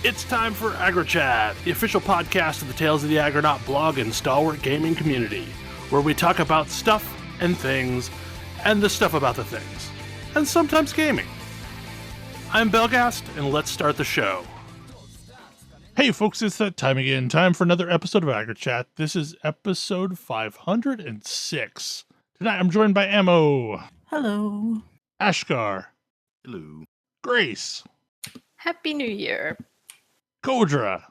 It's time for AggroChat, the official podcast of the Tales of the Aggronaut blog and stalwart gaming community, where we talk about stuff and things, and the stuff about the things, and sometimes gaming. I'm Belghast, and let's start the show. Hey folks, it's that time again. Time for another episode of AggroChat. This is episode 506. Tonight I'm joined by Ammo. Hello. Ashgar. Hello. Grace. Happy New Year. Kodra.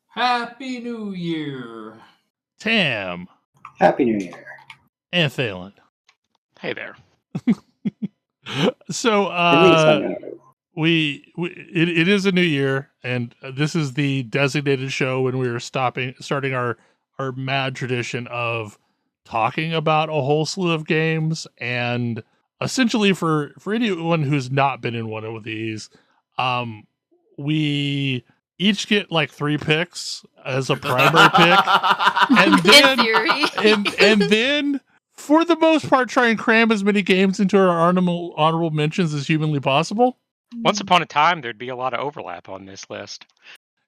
Happy New Year. Tam. Happy New Year. And Thalen. Hey there. So, it is a new year, and this is the designated show when we were starting our mad tradition of talking about a whole slew of games. And essentially for anyone who's not been in one of these, we each get like 3 picks as a primary pick, and then, in theory, and then for the most part try and cram as many games into our honorable mentions as humanly possible. Once upon a time, there'd be a lot of overlap on this list.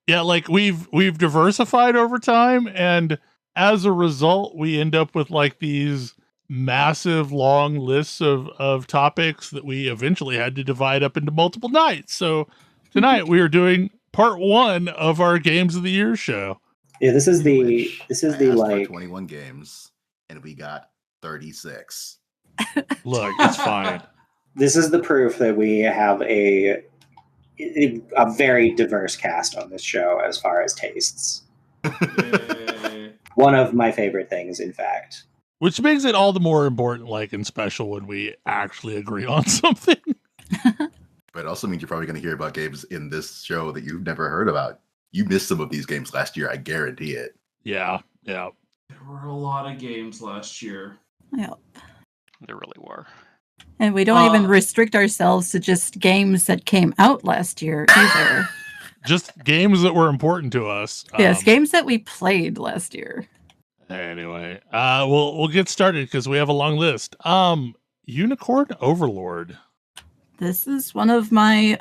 Yeah, like we've diversified over time, and as a result, we end up with like these massive long lists of topics that we eventually had to divide up into multiple nights. So tonight we are doing part 1 of our Games of the Year show. Yeah, this is the like 21 games, and we got 36. Look, it's fine. This is the proof that we have a very diverse cast on this show as far as tastes. One of my favorite things, in fact. Which makes it all the more important, like, and special when we actually agree on something. But it also means you're probably going to hear about games in this show that you've never heard about. You missed some of these games last year, I guarantee it. Yeah. There were a lot of games last year. Yep. There really were. And we don't even restrict ourselves to just games that came out last year either. Just games that were important to us. Yes, games that we played last year. Anyway, we'll get started because we have a long list. Unicorn Overlord. This is one of my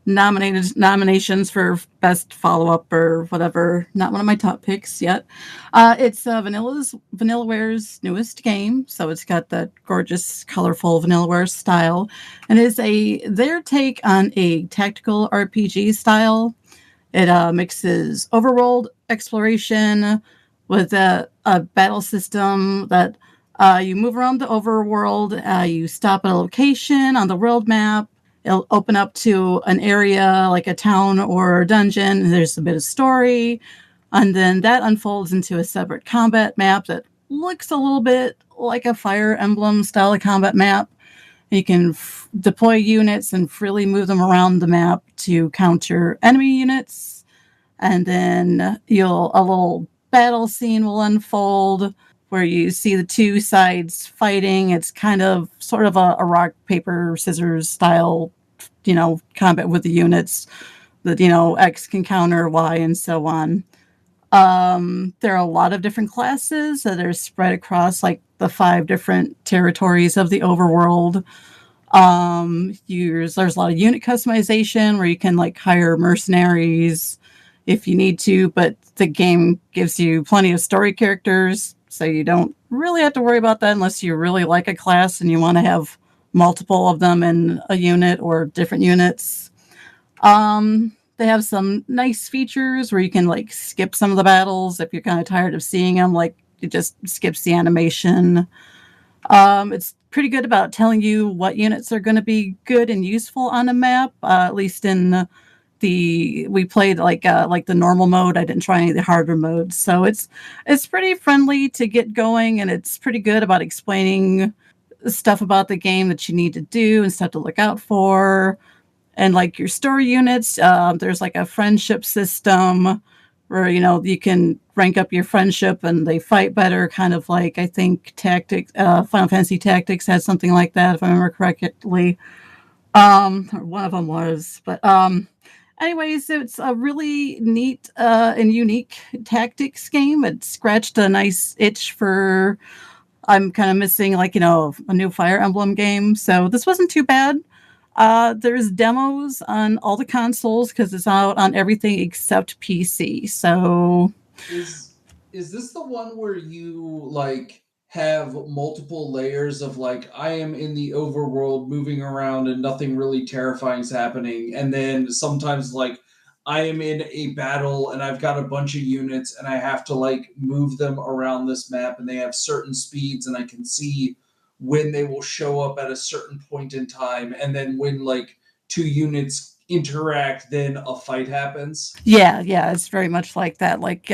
nominations for best follow-up or whatever. Not one of my top picks yet. It's Vanillaware's newest game, so it's got that gorgeous, colorful Vanillaware style, and is their take on a tactical RPG style. It mixes overworld exploration with a battle system that you move around the overworld. You stop at a location on the world map. It'll open up to an area like a town or a dungeon. And there's a bit of story. And then that unfolds into a separate combat map that looks a little bit like a Fire Emblem style of combat map. You can deploy units and freely move them around the map to counter enemy units. And then a little battle scene will unfold where you see the two sides fighting. It's kind of sort of a rock, paper, scissors style, combat with the units that, X can counter Y and so on. There are a lot of different classes that are spread across like the 5 different territories of the overworld. There's a lot of unit customization where you can like hire mercenaries if you need to, but the game gives you plenty of story characters, so you don't really have to worry about that unless you really like a class and you want to have multiple of them in a unit or different units. They have some nice features where you can like skip some of the battles if you're kind of tired of seeing them, like it just skips the animation. It's pretty good about telling you what units are going to be good and useful on a map, at least in we played like the normal mode. I didn't try any of the harder modes, so it's pretty friendly to get going, and it's pretty good about explaining stuff about the game that you need to do and stuff to look out for. And like your story units, there's like a friendship system where you can rank up your friendship and they fight better, kind of like I think Final Fantasy Tactics had something like that, if I remember correctly. Or one of them was, but anyways, it's a really neat and unique tactics game. It scratched a nice itch for, I'm kind of missing a new Fire Emblem game. So this wasn't too bad. There's demos on all the consoles because it's out on everything except PC. So Is this the one where you like have multiple layers of like I am in the overworld moving around and nothing really terrifying is happening, and then sometimes like I am in a battle and I've got a bunch of units and I have to like move them around this map and they have certain speeds and I can see when they will show up at a certain point in time, and then when like two units interact then a fight happens? yeah, it's very much like that. Like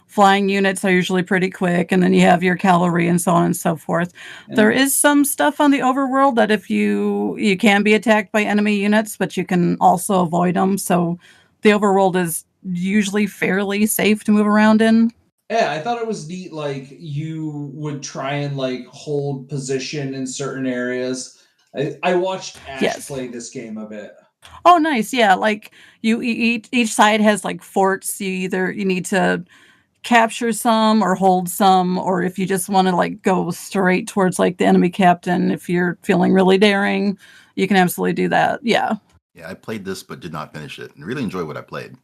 flying units are usually pretty quick, and then you have your cavalry and so on and so forth. And There is some stuff on the overworld that if you can be attacked by enemy units, but you can also avoid them. So the overworld is usually fairly safe to move around in. yeah, I thought it was neat. Like you would try and like hold position in certain areas. I watched Ash Yes. play this game a bit. Oh, nice. Yeah, like each side has like forts. You need to capture some or hold some, or if you just want to like go straight towards like the enemy captain, if you're feeling really daring, you can absolutely do that. Yeah. Yeah, I played this but did not finish it and really enjoyed what I played.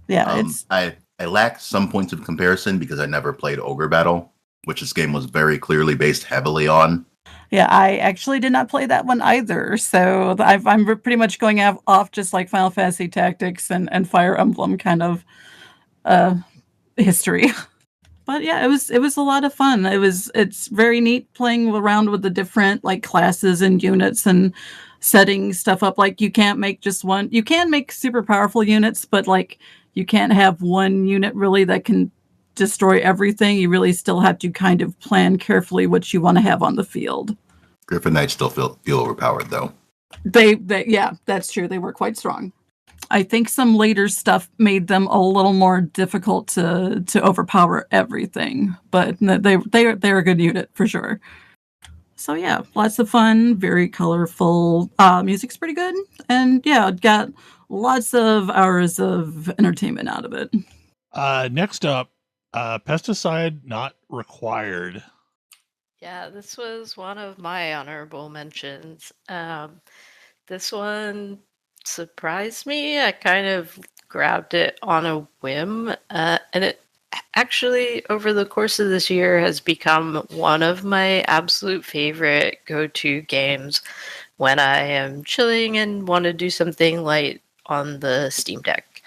Yeah, it's I lacked some points of comparison because I never played Ogre Battle, which this game was very clearly based heavily on. yeah, I actually did not play that one either. So I'm pretty much going off just like Final Fantasy Tactics and Fire Emblem kind of history. But yeah, it was a lot of fun. It's very neat playing around with the different like classes and units and setting stuff up. Like you can't make just one. You can make super powerful units, but like you can't have one unit really that can destroy everything. You really still have to kind of plan carefully what you want to have on the field. Griffin Knights still feel overpowered though. They yeah, that's true. They were quite strong. I think some later stuff made them a little more difficult to overpower everything, but they're a good unit for sure. So yeah, lots of fun, very colorful. Music's pretty good, and yeah, got lots of hours of entertainment out of it. Next up, Pesticide Not Required. Yeah, this was one of my honorable mentions. This one surprised me. I kind of grabbed it on a whim, and it actually, over the course of this year, has become one of my absolute favorite go-to games when I am chilling and want to do something light on the Steam Deck.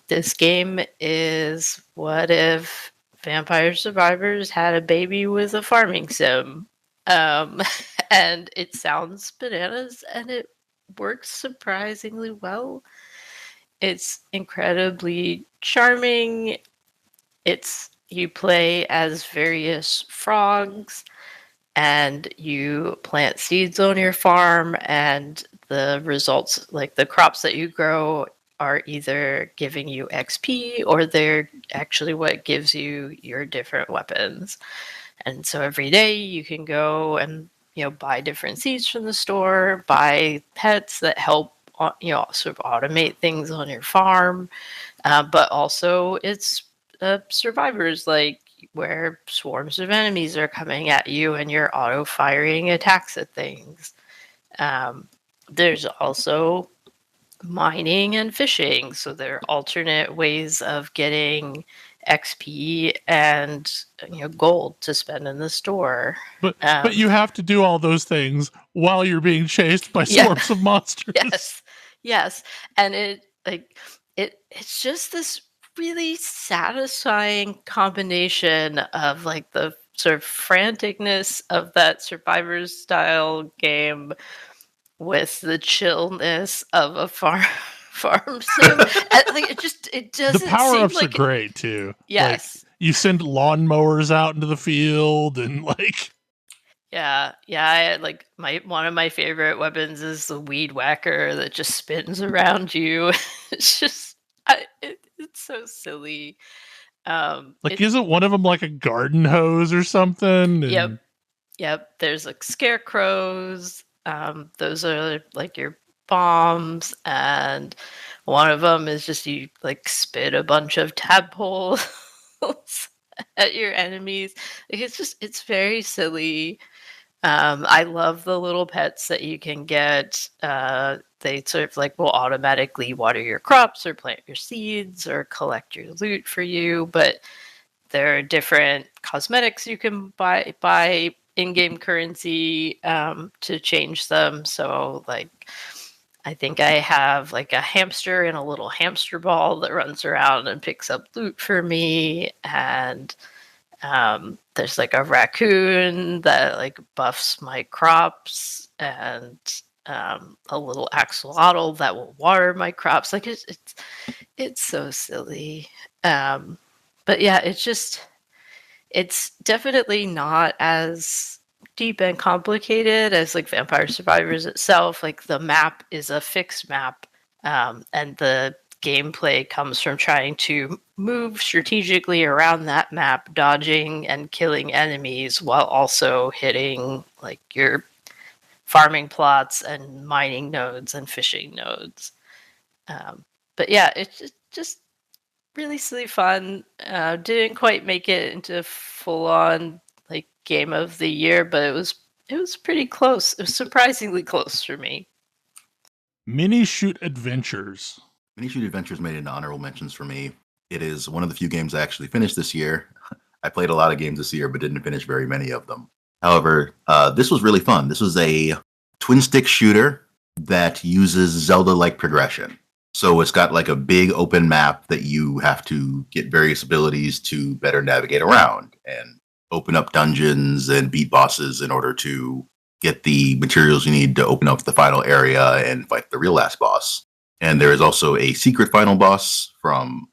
This game is what if Vampire Survivors had a baby with a farming sim. And it sounds bananas, and it works surprisingly well. It's incredibly charming. You play as various frogs, and you plant seeds on your farm, and the results, like the crops that you grow, are either giving you XP or they're actually what gives you your different weapons. And so every day you can go and buy different seeds from the store, buy pets that help sort of automate things on your farm, but also it's survivors, like where swarms of enemies are coming at you and you're auto firing attacks at things. There's also mining and fishing, so there are alternate ways of getting XP and gold to spend in the store. But you have to do all those things while you're being chased by swarms of monsters. Yes, and it's just this really satisfying combination of like the sort of franticness of that Survivors style game with the chillness of a farm sim. And, like it doesn't. The power ups like are great too. Yes, like, you send lawnmowers out into the field and like. Yeah. I, like one of my favorite weapons is the weed whacker that just spins around you. It's just it's so silly. Isn't one of them like a garden hose or something? And... Yep. There's like scarecrows. Those are like your bombs, and one of them is just you like spit a bunch of tadpoles at your enemies. Like it's very silly. I love the little pets that you can get. They sort of like will automatically water your crops or plant your seeds or collect your loot for you. But there are different cosmetics you can buy in-game currency to change them. So like, I think I have like a hamster and a little hamster ball that runs around and picks up loot for me, and there's like a raccoon that like buffs my crops, and a little axolotl that will water my crops. Like it's so silly. But yeah, it's definitely not as deep and complicated as like Vampire Survivors itself. Like the map is a fixed map, and the gameplay comes from trying to move strategically around that map, dodging and killing enemies while also hitting like your farming plots and mining nodes and fishing nodes. But yeah, it's just really silly fun. Didn't quite make it into full on like game of the year, but it was pretty close. It was surprisingly close for me. Minishoot Adventures. Minishoot Adventures made it into honorable mentions for me. It is one of the few games I actually finished this year. I played a lot of games this year, but didn't finish very many of them. However, this was really fun. This was a twin-stick shooter that uses Zelda-like progression. So it's got like a big open map that you have to get various abilities to better navigate around and open up dungeons and beat bosses in order to get the materials you need to open up the final area and fight the real last boss. And there is also a secret final boss from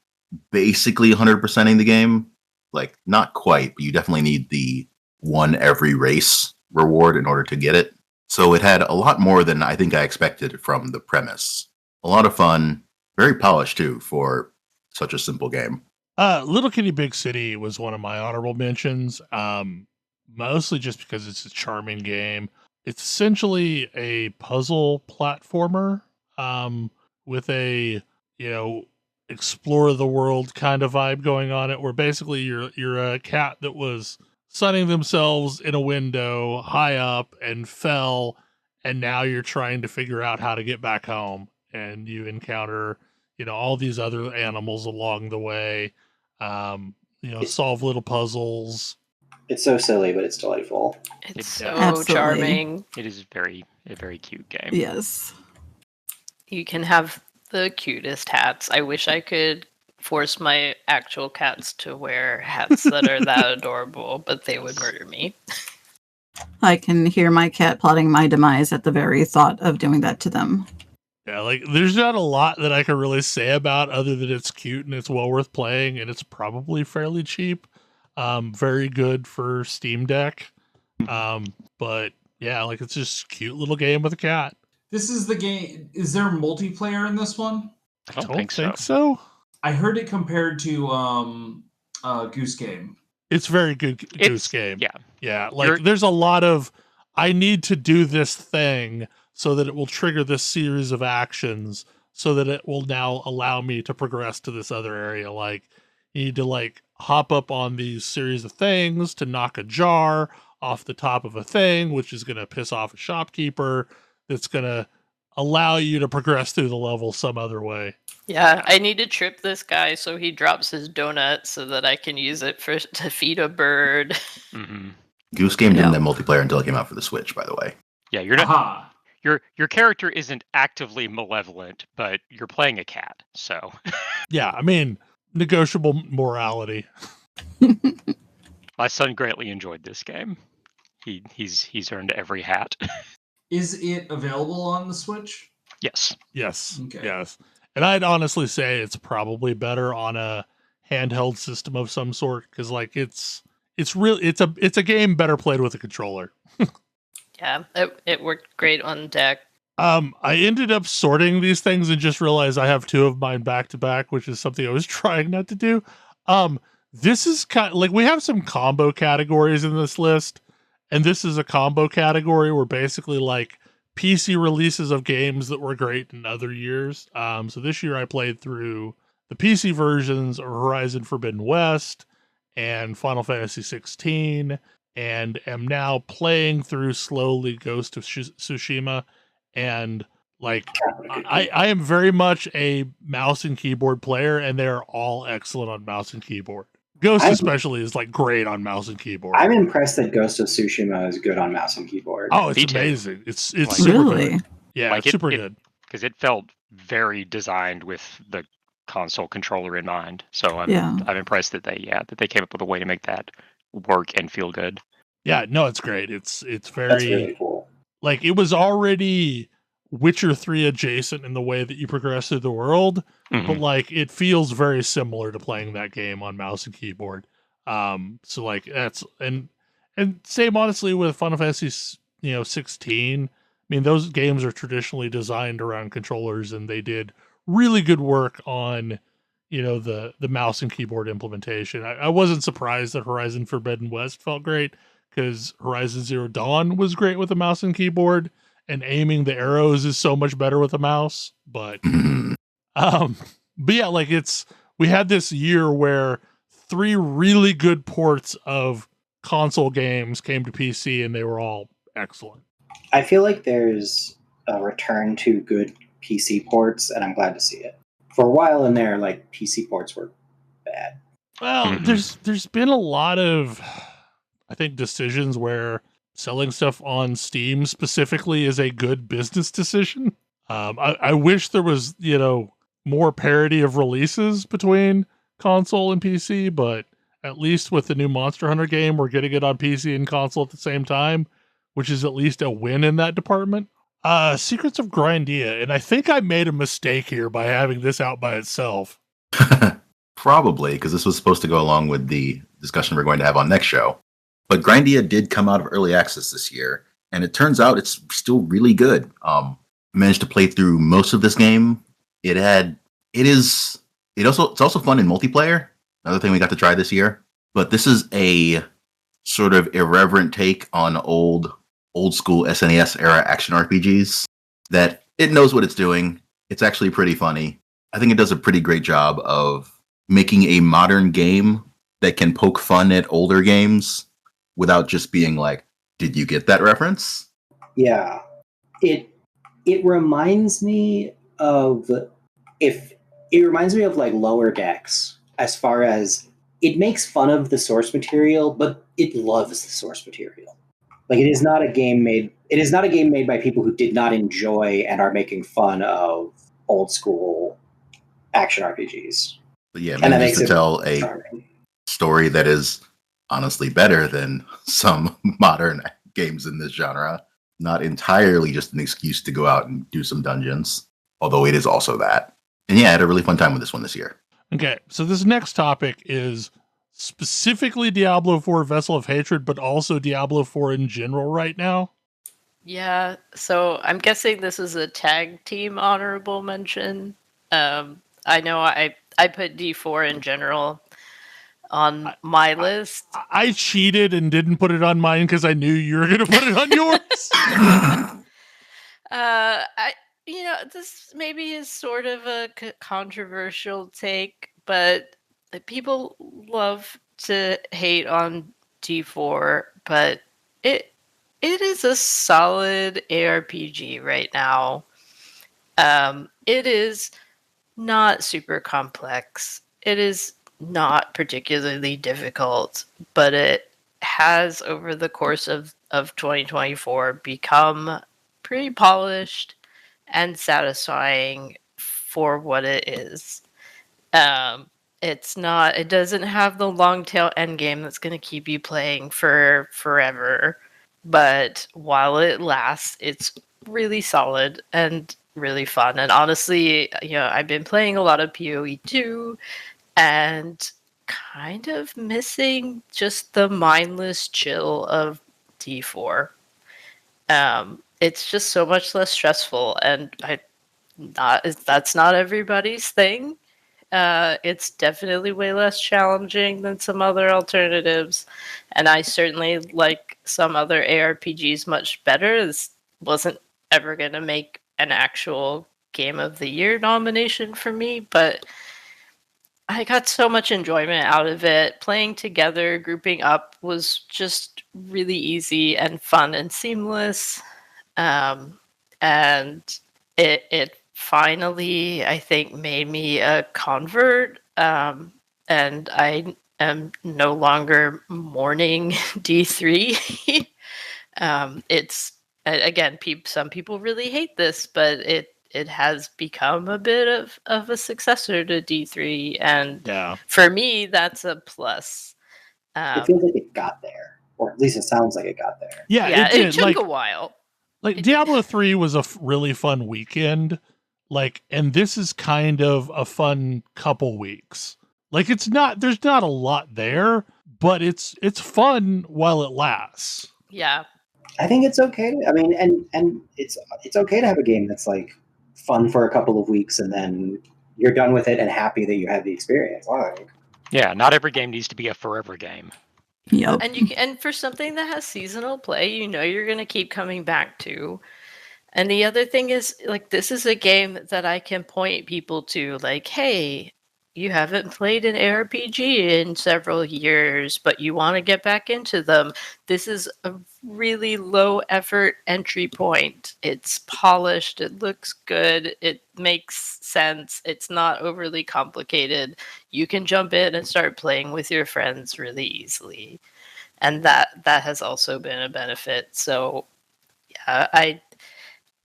basically 100%ing the game. Like, not quite, but you definitely need the one every race reward in order to get it. So it had a lot more than I think I expected from the premise. A lot of fun, very polished too for such a simple game. Little Kitty Big City was one of my honorable mentions, mostly just because it's a charming game. It's essentially a puzzle platformer with a, explore the world kind of vibe going on it, where basically you're a cat that was sunning themselves in a window high up and fell, and now you're trying to figure out how to get back home, and you encounter all these other animals along the way, solve little puzzles. It's so silly, but it's delightful. It's so Absolutely. charming. It is a very cute game. Yes. You can have the cutest hats. I wish I could force my actual cats to wear hats that are that adorable, but they would murder me. I can hear my cat plotting my demise at the very thought of doing that to them. Yeah, like there's not a lot that I can really say about other than it's cute and it's well worth playing, and it's probably fairly cheap. Very good for Steam Deck. But yeah, like it's just a cute little game with a cat. This is the game. Is there multiplayer in this one? I don't think so. I heard it compared to Goose Game. It's very good Goose Game. Yeah. Yeah, like there's a lot of I need to do this thing so that it will trigger this series of actions so that it will now allow me to progress to this other area. Like you need to like hop up on these series of things to knock a jar off the top of a thing, which is going to piss off a shopkeeper. That's going to allow you to progress through the level some other way. Yeah, I need to trip this guy so he drops his donut so that I can use it to feed a bird. Mm-hmm. Goose Game didn't have multiplayer until it came out for the Switch, by the way. Yeah, you're not. Your character isn't actively malevolent, but you're playing a cat, so. Yeah, I mean, negotiable morality. My son greatly enjoyed this game. He's earned every hat. Is it available on the Switch? Yes. Okay. Yes. And I'd honestly say it's probably better on a handheld system of some sort, because like it's a game better played with a controller. Yeah, it worked great on deck. I ended up sorting these things and just realized I have two of mine back to back, which is something I was trying not to do. This is kind of like we have some combo categories in this list, and this is a combo category where basically like PC releases of games that were great in other years. So this year I played through the PC versions of Horizon Forbidden West and Final Fantasy XVI and am now playing through slowly Ghost of Tsushima, and like I am very much a mouse and keyboard player, and they're all excellent on mouse and keyboard. Ghost especially is like great on mouse and keyboard. I'm impressed that Ghost of Tsushima is good on mouse and keyboard. Oh, it's Me too. amazing. It's Like- super Really? good. Yeah, Like it's super good. Because it felt very designed with the console controller in mind. So I'm impressed that they came up with a way to make that work and feel good. Yeah, no, it's great. It's very That's really cool. like it was already Witcher 3 adjacent in the way that you progress through the world, but like it feels very similar to playing that game on mouse and keyboard. So like that's and same honestly with Final Fantasy 16. I mean, those games are traditionally designed around controllers, and they did really good work on the mouse and keyboard implementation. I wasn't surprised that Horizon Forbidden West felt great, because Horizon Zero Dawn was great with a mouse and keyboard, and aiming the arrows is so much better with a mouse. But yeah, like we had this year where 3 really good ports of console games came to PC, and they were all excellent. I feel like there's a return to good PC ports, and I'm glad to see it. For a while in there, like PC ports were bad. Well, there's been a lot of, I think, decisions where selling stuff on Steam specifically is a good business decision. I wish there was, more parity of releases between console and PC, but at least with the new Monster Hunter game, we're getting it on PC and console at the same time, which is at least a win in that department. Secrets of Grindea, and I think I made a mistake here by having this out by itself. Probably, because this was supposed to go along with the discussion we're going to have on next show. But Grindea did come out of early access this year, and it turns out it's still really good. Managed to play through most of this game. It's also fun in multiplayer. Another thing we got to try this year. But this is a sort of irreverent take on old school SNES era action RPGs that it knows what it's doing. It's actually pretty funny. I think it does a pretty great job of making a modern game that can poke fun at older games without just being like, did you get that reference? Yeah. It reminds me of like Lower Decks, as far as it makes fun of the source material, but it loves the source material. Like it is not a game made by people who did not enjoy and are making fun of old school action RPGs. But yeah, manages to tell a story that is honestly better than some modern games in this genre. Not entirely just an excuse to go out and do some dungeons, although it is also that. And yeah, I had a really fun time with this one this year. Okay, so this next topic is specifically Diablo 4 Vessel of Hatred, but also Diablo 4 in general right now. Yeah, so I'm guessing this is a tag team honorable mention. I know I put D4 in general on my list. I cheated and didn't put it on mine because I knew you were going to put it on yours. This maybe is sort of a controversial take, but people love to hate on D4, but it is a solid ARPG right now. It is not super complex. It is not particularly difficult, but it has, over the course of 2024, become pretty polished and satisfying for what it is. It doesn't have the long tail end game that's going to keep you playing for forever, but while it lasts, it's really solid and really fun. And honestly, I've been playing a lot of PoE 2 and kind of missing just the mindless chill of D4. It's just so much less stressful, and that's not everybody's thing. It's definitely way less challenging than some other alternatives, and I certainly like some other ARPGs much better. This wasn't ever going to make an actual Game of the Year nomination for me, but I got so much enjoyment out of it. Playing together, grouping up was just really easy and fun and seamless. And it finally, I think, made me a convert. And I am no longer mourning D3. It's again, some people really hate this, but it has become a bit of a successor to D3, and for me, that's a plus. It feels like it got there, or at least it sounds like it got there. Yeah, it took a while. Like Diablo 3 was a really fun weekend, and this is kind of a fun couple weeks. Like there's not a lot there, but it's fun while it lasts. Yeah. I think it's okay. I mean, and it's okay to have a game that's like fun for a couple of weeks and then you're done with it and happy that you had the experience. Like, yeah, not every game needs to be a forever game. Yep. And for something that has seasonal play, you're going to keep coming back to. And the other thing is, like, this is a game that I can point people to, like, hey, you haven't played an ARPG in several years, but you want to get back into them. This is a really low effort entry point. It's polished. It looks good. It makes sense. It's not overly complicated. You can jump in and start playing with your friends really easily. And that has also been a benefit. So yeah,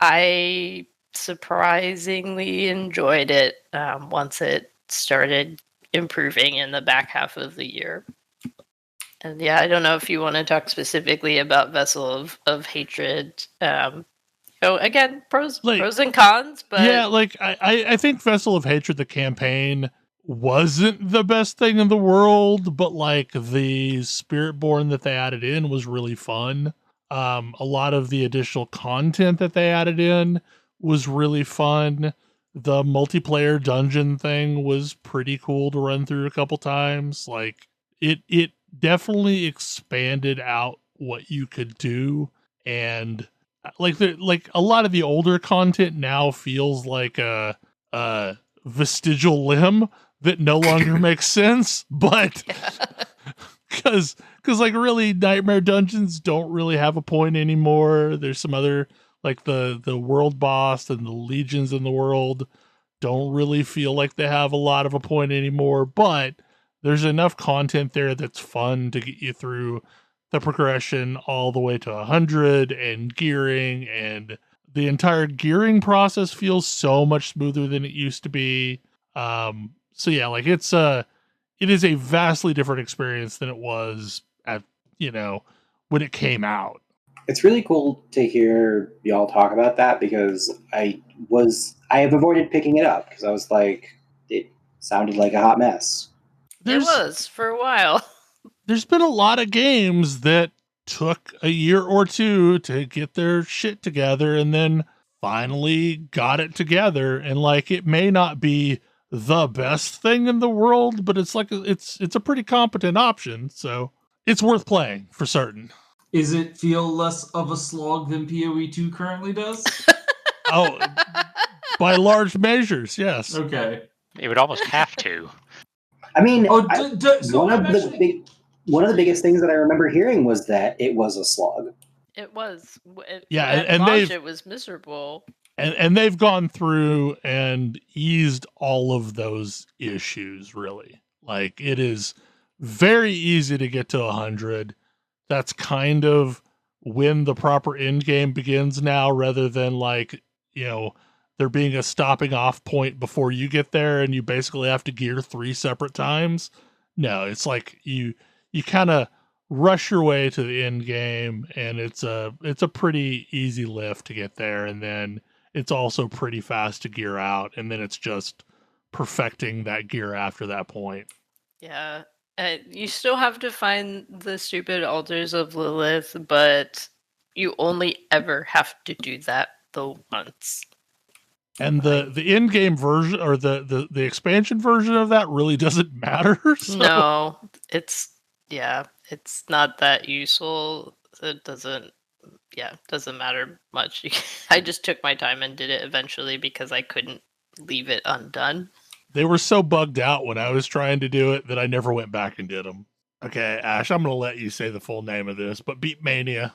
I surprisingly enjoyed it once it started improving in the back half of the year. And yeah, I don't know if you want to talk specifically about Vessel of Hatred. Again, pros and cons, but yeah, I think Vessel of Hatred, the campaign, wasn't the best thing in the world, but the Spiritborn that they added in was really fun. A lot of the additional content that they added in was really fun. The multiplayer dungeon thing was pretty cool to run through a couple times. It definitely expanded out what you could do, and a lot of the older content now feels like a vestigial limb that no longer makes sense, but because really Nightmare Dungeons don't really have a point anymore. There's some other, like the world boss and the legions in the world don't really feel like they have a lot of a point anymore, but there's enough content there that's fun to get you through the progression all the way to 100 and gearing, and the entire gearing process feels so much smoother than it used to be. So yeah, it is a vastly different experience than it was at, when it came out. It's really cool to hear y'all talk about that, because I have avoided picking it up because I was like, it sounded like a hot mess. It was for a while. There's been a lot of games that took a year or two to get their shit together and then finally got it together, and it may not be the best thing in the world, but it's it's a pretty competent option, so it's worth playing for certain. Is it feel less of a slog than PoE 2 currently does? Oh, by large measures, yes. Okay. It would almost have to. I mean, one of the biggest things that I remember hearing was that it was a slog. It was. And launch, it was miserable. And they've gone through and eased all of those issues, really. It is very easy to get to 100. That's kind of when the proper end game begins now, rather than there being a stopping off point before you get there and you basically have to gear 3 separate times. No, it's you kind of rush your way to the end game, and it's a pretty easy lift to get there, and then it's also pretty fast to gear out, and then it's just perfecting that gear after that point. Yeah. You still have to find the stupid altars of Lilith, but you only ever have to do that the once. And the in-game version, or the expansion version of that, really doesn't matter. So. No, it's not that useful. It doesn't matter much. I just took my time and did it eventually because I couldn't leave it undone. They were so bugged out when I was trying to do it that I never went back and did them. Okay, Ash, I'm going to let you say the full name of this, but Beatmania.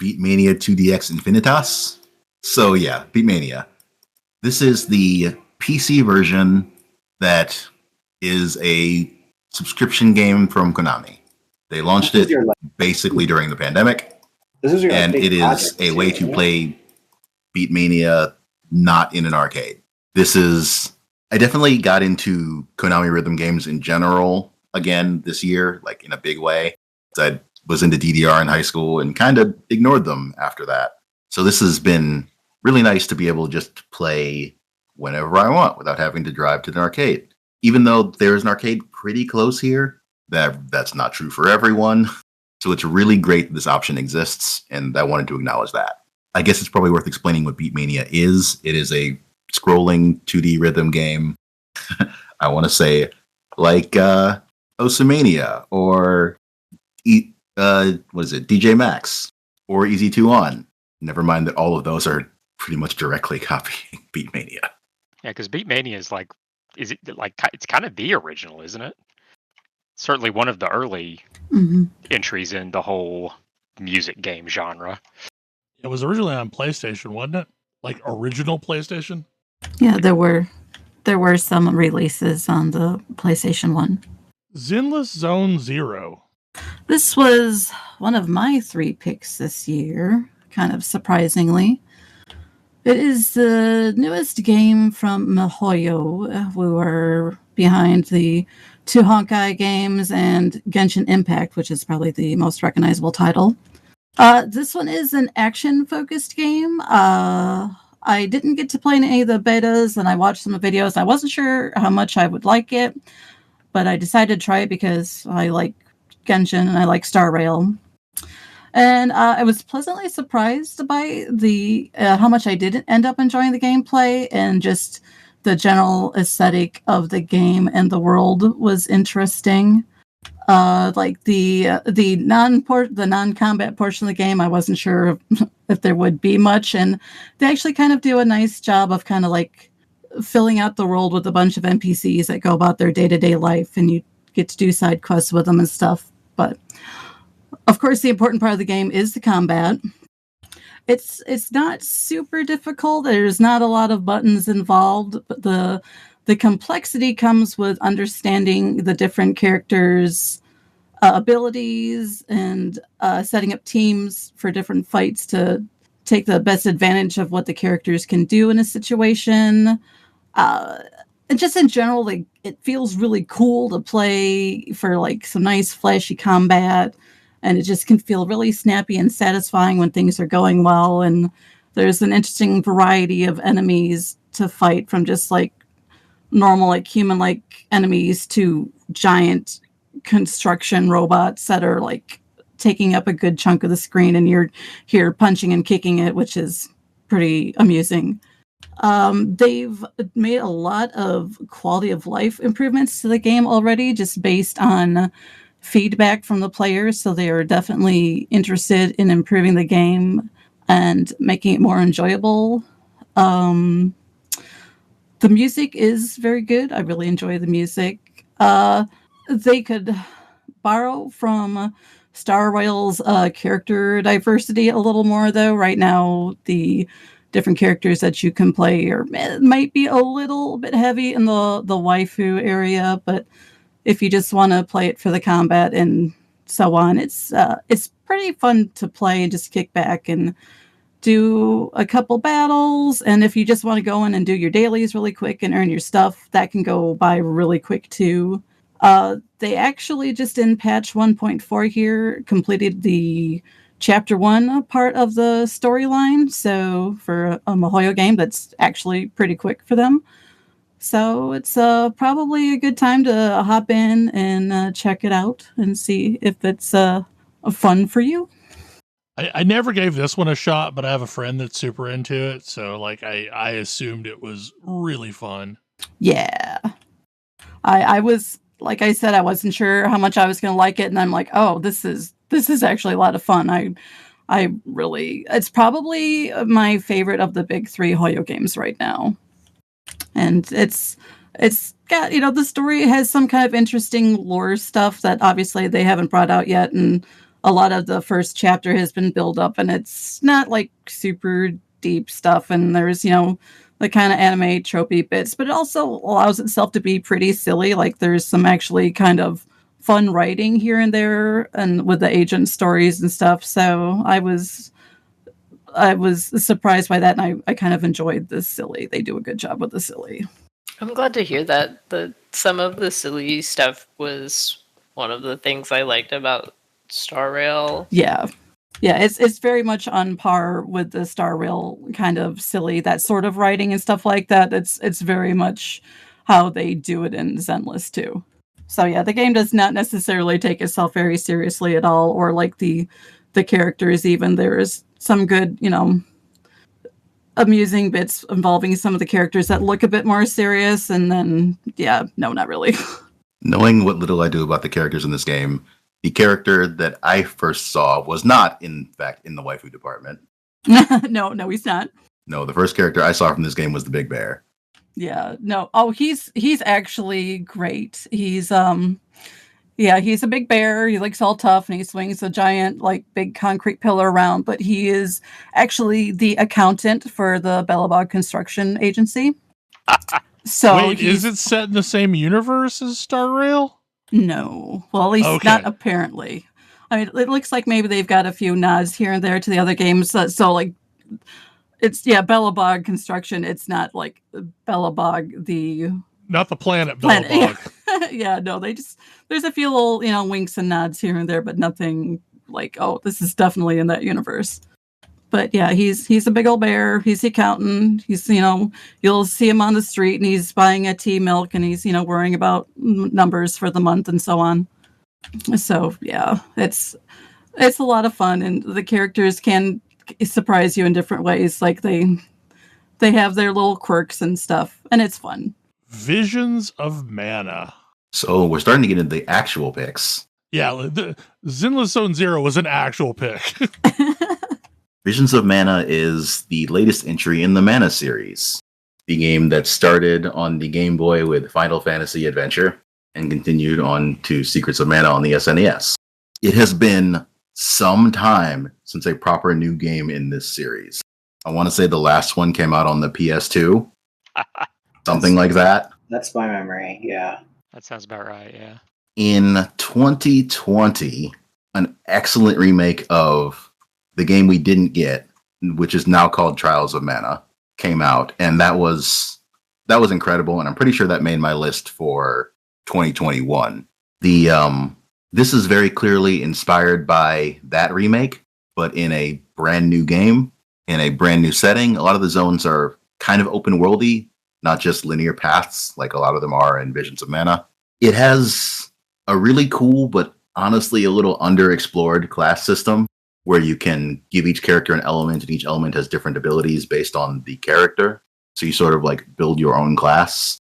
Beatmania 2DX Infinitas. So yeah, Beatmania. This is the PC version that is a subscription game from Konami. They launched it basically during the pandemic, and it is a way to play Beatmania not in an arcade. I definitely got into Konami rhythm games in general again this year, like in a big way. I was into DDR in high school and kind of ignored them after that. So this has been really nice to be able to just play whenever I want without having to drive to an arcade. Even though there's an arcade pretty close here, that's not true for everyone. So it's really great that this option exists, and I wanted to acknowledge that. I guess it's probably worth explaining what Beatmania is. It is a scrolling 2D rhythm game. I want to say like Osamania or what is it, DJ Max or Easy 2 On. Never mind that all of those are pretty much directly copying Beatmania. Yeah, because Beatmania it's kind of the original, isn't it? Certainly one of the early entries in the whole music game genre. It was originally on PlayStation, wasn't it? Like original PlayStation? Yeah, there were some releases on the PlayStation 1. Zenless Zone Zero. This was one of my 3 picks this year, kind of surprisingly. It is the newest game from MiHoYo, who are behind the 2 Honkai games and Genshin Impact, which is probably the most recognizable title. This one is an action-focused game. I didn't get to play any of the betas, and I watched some videos. I wasn't sure how much I would like it, but I decided to try it because I like Genshin and I like Star Rail. And I was pleasantly surprised by the how much I did end up enjoying the gameplay, and just the general aesthetic of the game and the world was interesting. Like the non-combat portion of the game, I wasn't sure if there would be much, and they actually kind of do a nice job of kind of like filling out the world with a bunch of NPCs that go about their day-to-day life, and you get to do side quests with them and stuff. But of course, the important part of the game is the combat. It's not super difficult. There's not a lot of buttons involved, but the complexity comes with understanding the different characters' abilities and setting up teams for different fights to take the best advantage of what the characters can do in a situation. And just in general, like, it feels really cool to play for like some nice flashy combat. And it just can feel really snappy and satisfying when things are going well. And there's an interesting variety of enemies to fight, from just like normal, like human-like enemies to giant construction robots that are like taking up a good chunk of the screen, and you're here punching and kicking it, which is pretty amusing. They've made a lot of quality of life improvements to the game already, just based on feedback from the players. So they are definitely interested in improving the game and making it more enjoyable. The music is very good. I really enjoy the music. They could borrow from Star Rail's character diversity a little more, though. Right now, the different characters that you can play might be a little bit heavy in the waifu area, but if you just want to play it for the combat and so on, it's pretty fun to play and just kick back and do a couple battles. And if you just want to go in and do your dailies really quick and earn your stuff, that can go by really quick too. They actually just in patch 1.4 here completed the chapter 1 part of the storyline. So for a MiHoYo game, that's actually pretty quick for them. So it's probably a good time to hop in and check it out and see if it's fun for you. I never gave this one a shot, but I have a friend that's super into it. So like I assumed it was really fun. Yeah. I was, like I said, I wasn't sure how much I was going to like it. And I'm like, oh, this is actually a lot of fun. I really, it's probably my favorite of the big 3 Hoyo games right now. And it's It's got, the story has some kind of interesting lore stuff that obviously they haven't brought out yet, and a lot of the first chapter has been built up, and it's not like super deep stuff, and there's, the kind of anime tropey bits, but it also allows itself to be pretty silly. Like there's some actually kind of fun writing here and there, and with the agent stories and stuff. So I was surprised by that, and I kind of enjoyed the silly. They do a good job with the silly. I'm glad to hear that. Some of the silly stuff was one of the things I liked about Star Rail. Yeah. Yeah, it's very much on par with the Star Rail kind of silly, that sort of writing and stuff like that. It's very much how they do it in Zenless too. So yeah, the game does not necessarily take itself very seriously at all, or like the characters even. There is some good, amusing bits involving some of the characters that look a bit more serious, and then no, not really. Knowing what little I do about the characters in this game, the character that I first saw was not, in fact, in the waifu department. No, he's not. No, the first character I saw from this game was the Big Bear. Yeah, no. Oh, he's actually great. He's he's a big bear. He looks all tough, and he swings a giant, like, big concrete pillar around. But he is actually the accountant for the Belghast construction agency. So wait, is it set in the same universe as Star Rail? No. Well, at least not apparently. I mean, it looks like maybe they've got a few nods here and there to the other games. So like, it's Belghast construction. It's not like Belghast not the planet Belghast. Yeah, no, there's a few little, winks and nods here and there, but nothing like, oh, this is definitely in that universe. But yeah, he's a big old bear. He's the accountant. He's, you'll see him on the street, and he's buying a tea milk, and he's, worrying about numbers for the month and so on. So yeah, it's a lot of fun, and the characters can surprise you in different ways. Like they have their little quirks and stuff, and it's fun. Visions of Mana. So we're starting to get into the actual picks. Yeah, the Zenless Zone Zero was an actual pick. Visions of Mana is the latest entry in the Mana series, the game that started on the Game Boy with Final Fantasy Adventure and continued on to Secrets of Mana on the SNES. It has been some time since a proper new game in this series. I want to say the last one came out on the PS2, something like that. That's my memory, yeah. That sounds about right, yeah. In 2020, an excellent remake of the game we didn't get, which is now called Trials of Mana, came out, and that was incredible, and I'm pretty sure that made my list for 2021. This is very clearly inspired by that remake, but in a brand new game, in a brand new setting. A lot of the zones are kind of open worldy, not just linear paths like a lot of them are in Visions of Mana. It has a really cool, but honestly a little underexplored class system, where you can give each character an element, and each element has different abilities based on the character. So you sort of like build your own class.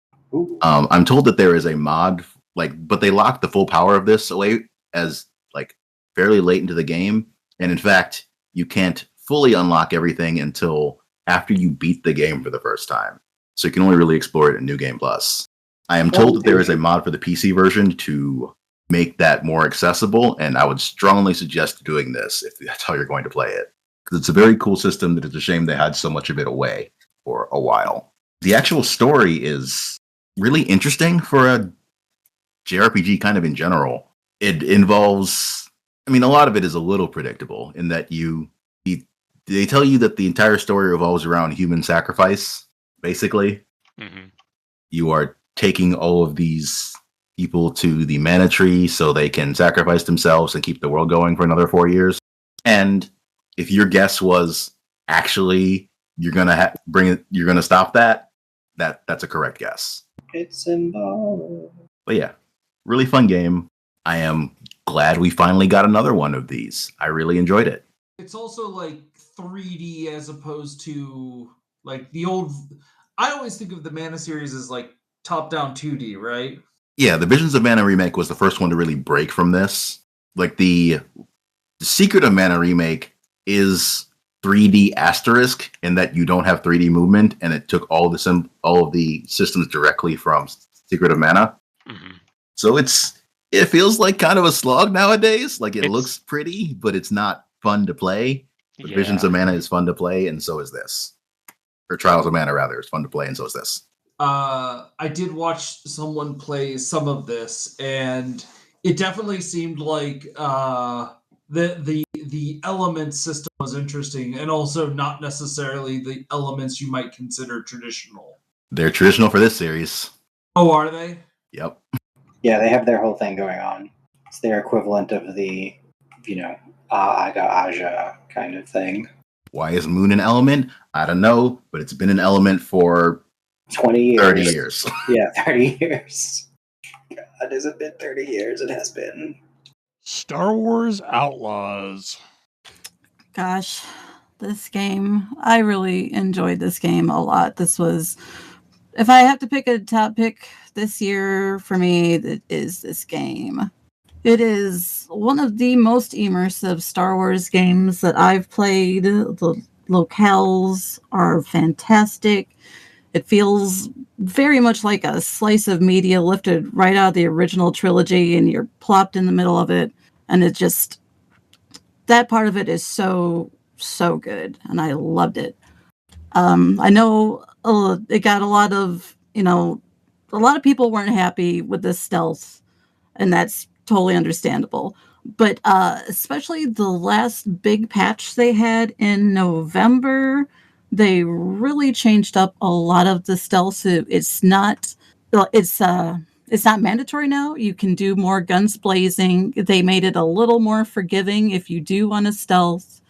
I'm told that there is a mod, but they locked the full power of this away as like fairly late into the game. And in fact, you can't fully unlock everything until after you beat the game for the first time. So you can only really explore it in New Game Plus. I am told that there is a mod for the PC version to make that more accessible, and I would strongly suggest doing this if that's how you're going to play it, because it's a very cool system that it's a shame they had so much of it away for a while. The actual story is really interesting for a JRPG kind of in general. It involves, a lot of it is a little predictable in that they tell you that the entire story revolves around human sacrifice, basically. Mm-hmm. You are taking all of these people to the mana tree so they can sacrifice themselves and keep the world going for another 4 years. And if your guess was actually you're gonna stop that's a correct guess. It's involved. But yeah, really fun game. I am glad we finally got another one of these. I really enjoyed it. It's also like 3D as opposed to like the old. I always think of the Mana series as like top-down 2D, right? Yeah, the Visions of Mana remake was the first one to really break from this. Like the Secret of Mana remake is 3D asterisk in that you don't have 3D movement, and it took all of the systems directly from Secret of Mana. Mm-hmm. So it feels like kind of a slog nowadays. Like it looks pretty, but it's not fun to play. But Visions of Mana is fun to play, and so is this. Or Trials of Mana, rather, is fun to play, and so is this. I did watch someone play some of this, and it definitely seemed like the element system was interesting, and also not necessarily the elements you might consider traditional. They're traditional for this series. Oh, are they? Yep. Yeah, they have their whole thing going on. It's their equivalent of the, Aga Aja kind of thing. Why is Moon an element? I don't know, but it's been an element for 20 years. 30 years. Yeah, 30 years. God, has it been 30 years? It has been. Star Wars Outlaws. Gosh, this game, I really enjoyed this game a lot. This was, if I have to pick a top pick this year for me, it is this game. It is one of the most immersive Star Wars games that I've played. The locales are fantastic. It feels very much like a slice of media lifted right out of the original trilogy, and you're plopped in the middle of it. And it just, that part of it is so, so good. And I loved it. I know it got a lot of people weren't happy with the stealth, and that's totally understandable. But especially the last big patch they had in November, they really changed up a lot of the stealth. It's not mandatory now. You can do more guns blazing. They made it a little more forgiving if you do want to stealth.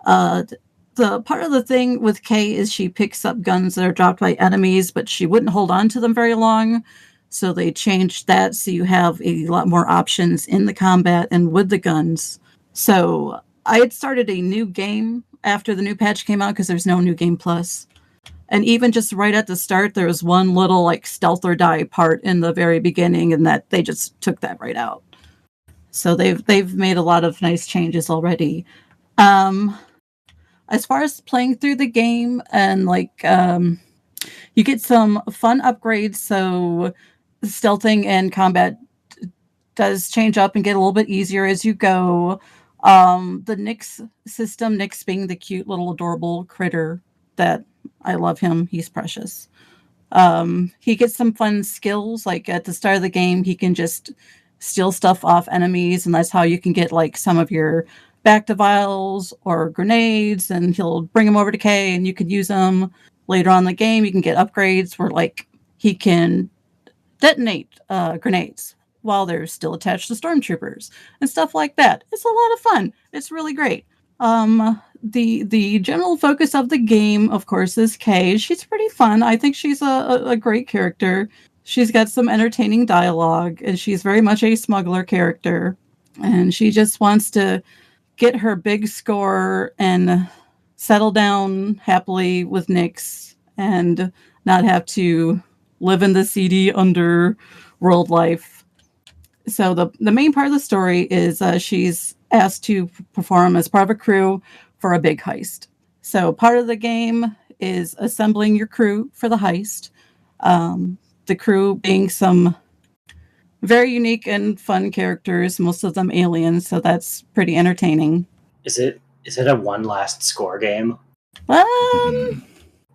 The part of the thing with Kay is she picks up guns that are dropped by enemies, but she wouldn't hold on to them very long. So they changed that so you have a lot more options in the combat and with the guns. So I had started a new game after the new patch came out because there's no new game plus. And even just right at the start, there was one little like stealth or die part in the very beginning, and that they just took that right out. So they've made a lot of nice changes already. As far as playing through the game and you get some fun upgrades. So stealthing and combat does change up and get a little bit easier as you go. The Nyx system, Nyx being the cute little adorable critter that I love him. He's precious. He gets some fun skills. Like at the start of the game, he can just steal stuff off enemies, and that's how you can get like some of your back to vials or grenades, and he'll bring them over to Kay and you can use them. Later on in the game, you can get upgrades where like he can detonate grenades while they're still attached to stormtroopers and stuff like that. It's a lot of fun. It's really great. The general focus of the game, of course, is Kay. She's pretty fun. I think she's a great character. She's got some entertaining dialogue, and she's very much a smuggler character. And she just wants to get her big score and settle down happily with Nyx and not have to live in the seedy underworld life. So the main part of the story is she's asked to perform as part of a crew for a big heist. So part of the game is assembling your crew for the heist. The crew being some very unique and fun characters, most of them aliens, so that's pretty entertaining. Is it a one last score game?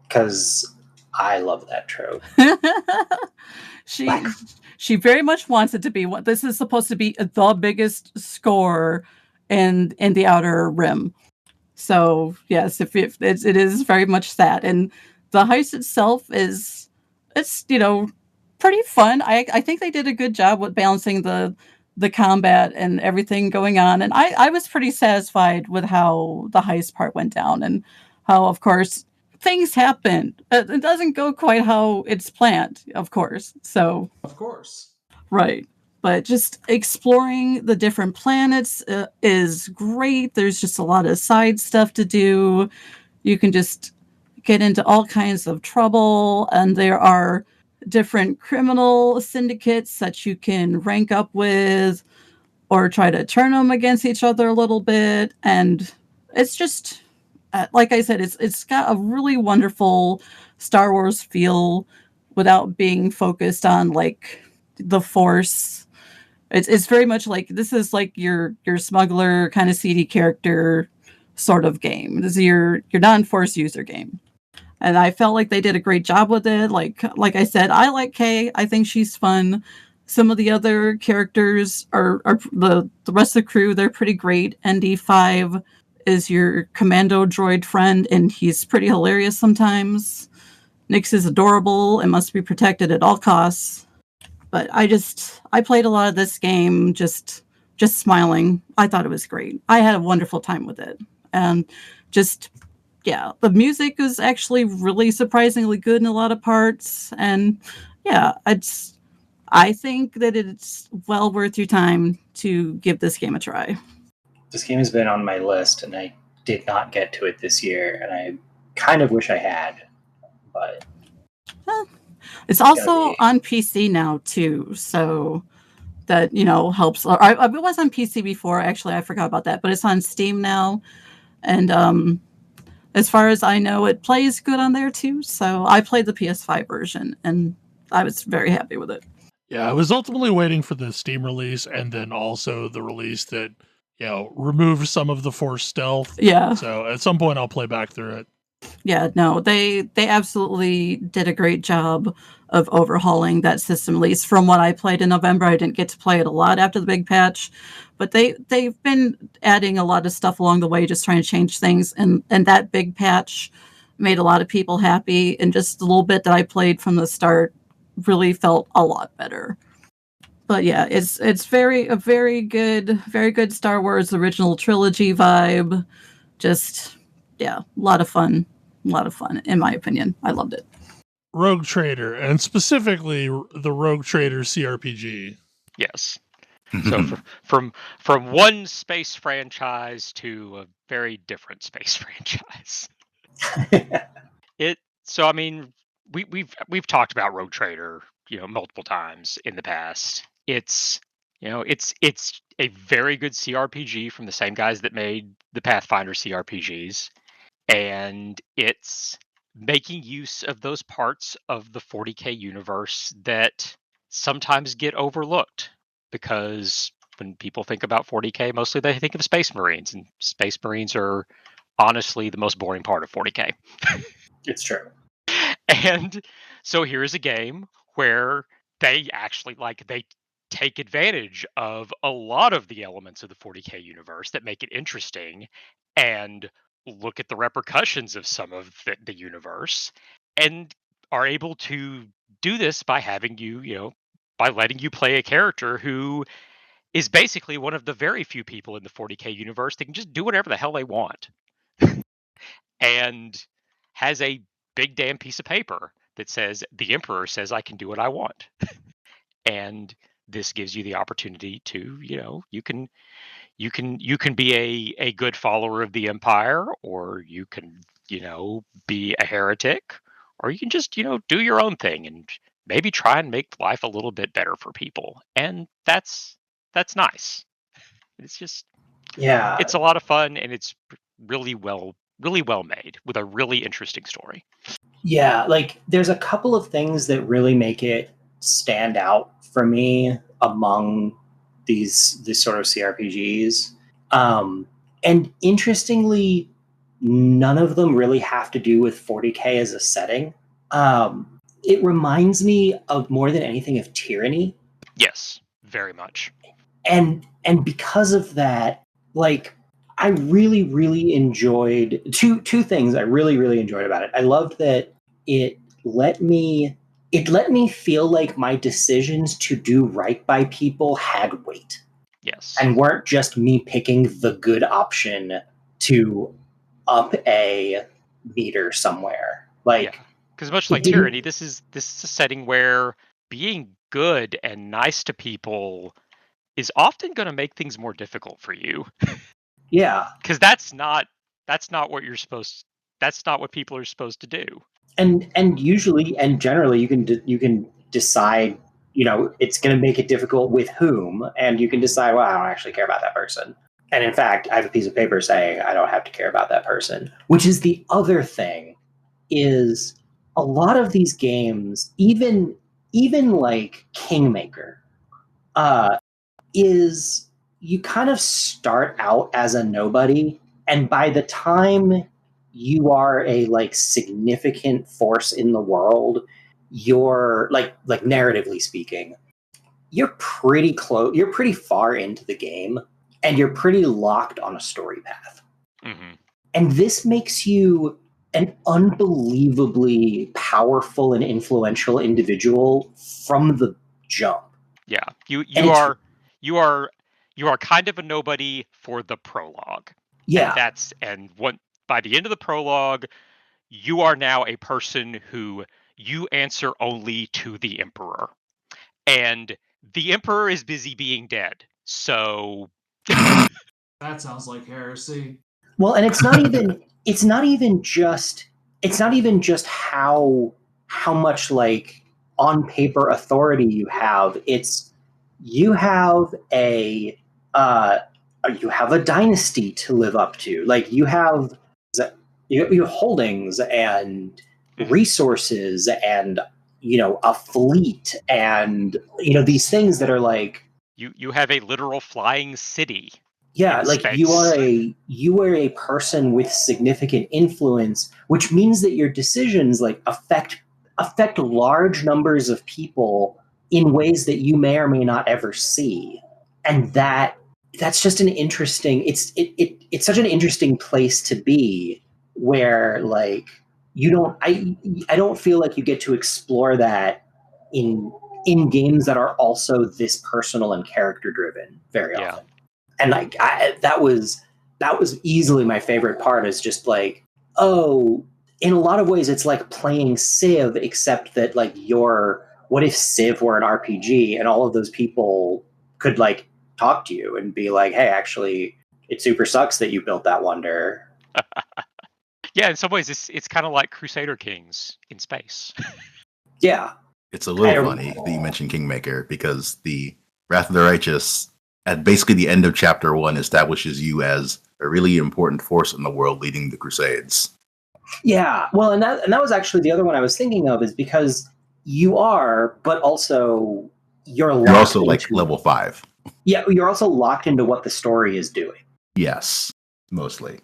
Because I love that trope. She very much wants it to be. This is supposed to be the biggest score in the Outer Rim. So yes, it is very much that, and the heist itself it's pretty fun. I think they did a good job with balancing the combat and everything going on, and I was pretty satisfied with how the heist part went down, and how, of course, things happen. It doesn't go quite how it's planned, of course. So of course, right. But just exploring the different planets is great. There's just a lot of side stuff to do. You can just get into all kinds of trouble, and there are different criminal syndicates that you can rank up with or try to turn them against each other a little bit. And it's just, like I said, it's got a really wonderful Star Wars feel. without being focused on like the force. It's very much like this is like your smuggler kind of seedy character sort of game. This is your non-force user game. And I felt like they did a great job with it. Like I said, I like Kay. I think she's fun. Some of the other characters are the rest of the crew, they're pretty great. ND5 is your commando droid friend, and he's pretty hilarious sometimes. Nyx is adorable and must be protected at all costs. But I played a lot of this game just smiling. I thought it was great. I had a wonderful time with it. And just, yeah, the music is actually really surprisingly good in a lot of parts. And yeah, I think that it's well worth your time to give this game a try. This game has been on my list, and I did not get to it this year, and I kind of wish I had. But it's also on PC now too, so that helps. It was on PC before, actually. I forgot about that, but it's on Steam now, and as far as I know, it plays good on there too. So I played the PS5 version, and I was very happy with it. Yeah, I was ultimately waiting for the Steam release, and then also the release that removed some of the force stealth. Yeah. So at some point, I'll play back through it. Yeah, no, they absolutely did a great job of overhauling that system. At least from what I played in November, I didn't get to play it a lot after the big patch, but they've been adding a lot of stuff along the way, just trying to change things. And that big patch made a lot of people happy. And just a little bit that I played from the start really felt a lot better. But yeah, it's a very good Star Wars original trilogy vibe. Just yeah, a lot of fun in my opinion. I loved it. Rogue Trader, and specifically the Rogue Trader CRPG. Yes. So from one space franchise to a very different space franchise. So I mean, we've talked about Rogue Trader, multiple times in the past. It's a very good CRPG from the same guys that made the Pathfinder CRPGs. And it's making use of those parts of the 40K universe that sometimes get overlooked, because when people think about 40K, mostly they think of Space Marines, and Space Marines are honestly the most boring part of 40K. It's true. And so here's a game where they actually they take advantage of a lot of the elements of the 40K universe that make it interesting, and look at the repercussions of some of the universe, and are able to do this by having by letting you play a character who is basically one of the very few people in the 40K universe that can just do whatever the hell they want. And has a big damn piece of paper that says, the Emperor says I can do what I want. And this gives you the opportunity to, you can be a good follower of the Empire, or you can, be a heretic, or you can just, do your own thing and maybe try and make life a little bit better for people. And that's nice. It's just, yeah, it's a lot of fun, and it's really well made with a really interesting story. Yeah, there's a couple of things that really make it stand out for me among these sort of CRPGs. And interestingly, none of them really have to do with 40K as a setting. It reminds me of, more than anything, of Tyranny. Yes, very much. And because of that, I really, really enjoyed two things I really, really enjoyed about it. I loved that it let me feel like my decisions to do right by people had weight. Yes. And weren't just me picking the good option to up a meter somewhere. Because much like Tyranny, this is a setting where being good and nice to people is often going to make things more difficult for you. Yeah, because that's not what you're supposed. That's not what people are supposed to do. And usually and generally, you can decide. It's going to make it difficult with whom, and you can decide, well, I don't actually care about that person. And in fact, I have a piece of paper saying I don't have to care about that person. Which is the other thing, is a lot of these games, even like Kingmaker, is you kind of start out as a nobody, and by the time you are a like significant force in the world, you're like narratively speaking, you're pretty close, you're pretty far into the game, and you're pretty locked on a story path. Mm-hmm. And this makes you an unbelievably powerful and influential individual from the jump. Yeah, you And are kind of a nobody for the prologue. Yeah, And by the end of the prologue, you are now a person who you answer only to the Emperor, and the Emperor is busy being dead. So That sounds like heresy. well, and it's not even just how much like on paper authority you have. It's you have a dynasty to live up to. Like you have holdings and resources and a fleet and these things that are like you have a literal flying city. yeah, in like space. you are a person with significant influence, which means that your decisions like affect large numbers of people in ways that you may or may not ever see. And that's just an interesting it's such an interesting place to be, where like I don't feel like you get to explore that in games that are also this personal and character driven very Yeah. often. And like that was easily my favorite part, is just like, oh, in a lot of ways it's like playing Civ, except that like what if Civ were an RPG and all of those people could like talk to you and be like, hey, actually it super sucks that you built that wonder. Yeah, in some ways it's kind of like Crusader Kings in space. Yeah. It's a little funny that you mentioned Kingmaker, because the Wrath of the Righteous, at basically the end of chapter 1, establishes you as a really important force in the world leading the Crusades. Yeah, well, and that was actually the other one I was thinking of, is because you are, but also you're also like level 5. Yeah, you're also locked into what the story is doing. Yes, mostly.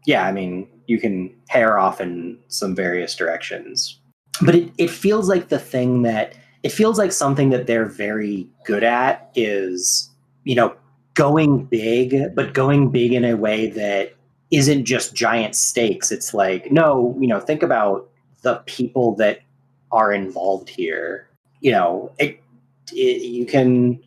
Yeah, I mean, you can hair off in some various directions, but it feels like something that they're very good at is going big, but going big in a way that isn't just giant stakes. It's like, no, think about the people that are involved here. You can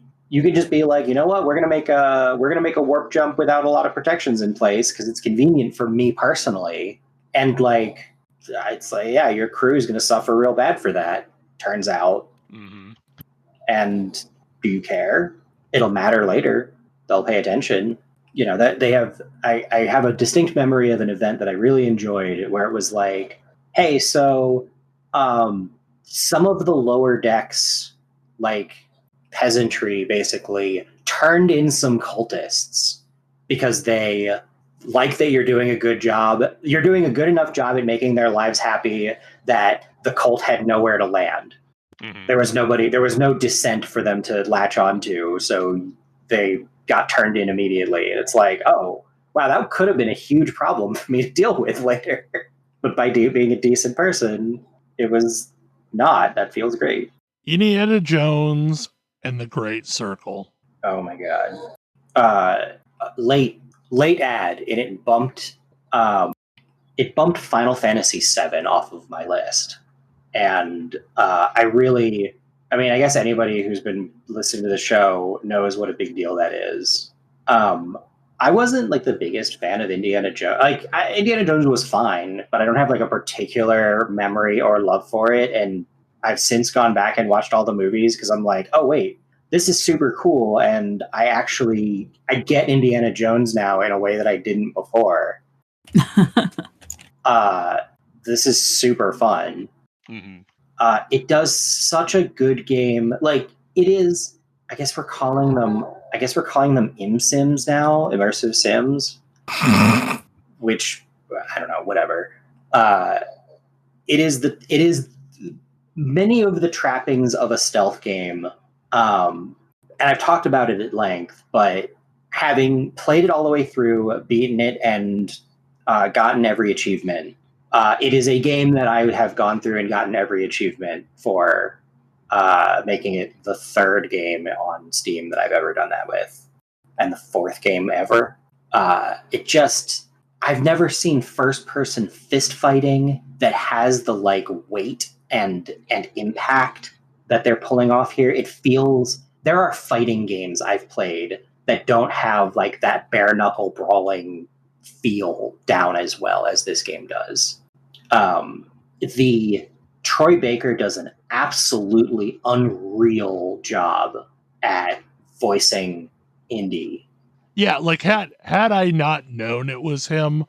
just be like, you know what, we're gonna make a warp jump without a lot of protections in place because it's convenient for me personally, and like it's like, yeah, your crew is gonna suffer real bad for that, turns out. Mm-hmm. And do you care? It'll matter later. They'll pay attention. That they have. I have a distinct memory of an event that I really enjoyed, where it was like, hey, so some of the lower decks, like peasantry, basically turned in some cultists because they like that you're doing a good job. You're doing a good enough job at making their lives happy that the cult had nowhere to land. Mm-hmm. There was no dissent for them to latch onto, so they got turned in immediately. And it's like, oh, wow, that could have been a huge problem for me to deal with later. But by being a decent person, it was not. That feels great. Indiana Jones and the Great Circle. Oh my god. Late ad, and it bumped Final Fantasy VII off of my list. And I guess anybody who's been listening to the show knows what a big deal that is. I wasn't like the biggest fan of Indiana Jones. Indiana Jones was fine, but I don't have like a particular memory or love for it. And I've since gone back and watched all the movies because I'm like, oh wait, this is super cool. And I get Indiana Jones now in a way that I didn't before. This is super fun. Mm-hmm. It does such a good game. Like it is, I guess we're calling them ImSims now, immersive sims, which I don't know, whatever. It is many of the trappings of a stealth game, and I've talked about it at length, but having played it all the way through, beaten it, and gotten every achievement, it is a game that I would have gone through and gotten every achievement for, making it the third game on Steam that I've ever done that with, and the fourth game ever. I've never seen first-person fist fighting that has the like weight and impact that they're pulling off here. It feels, there are fighting games I've played that don't have like that bare knuckle brawling feel down as well as this game does. The Troy Baker does an absolutely unreal job at voicing Indy. Yeah, like had I not known it was him,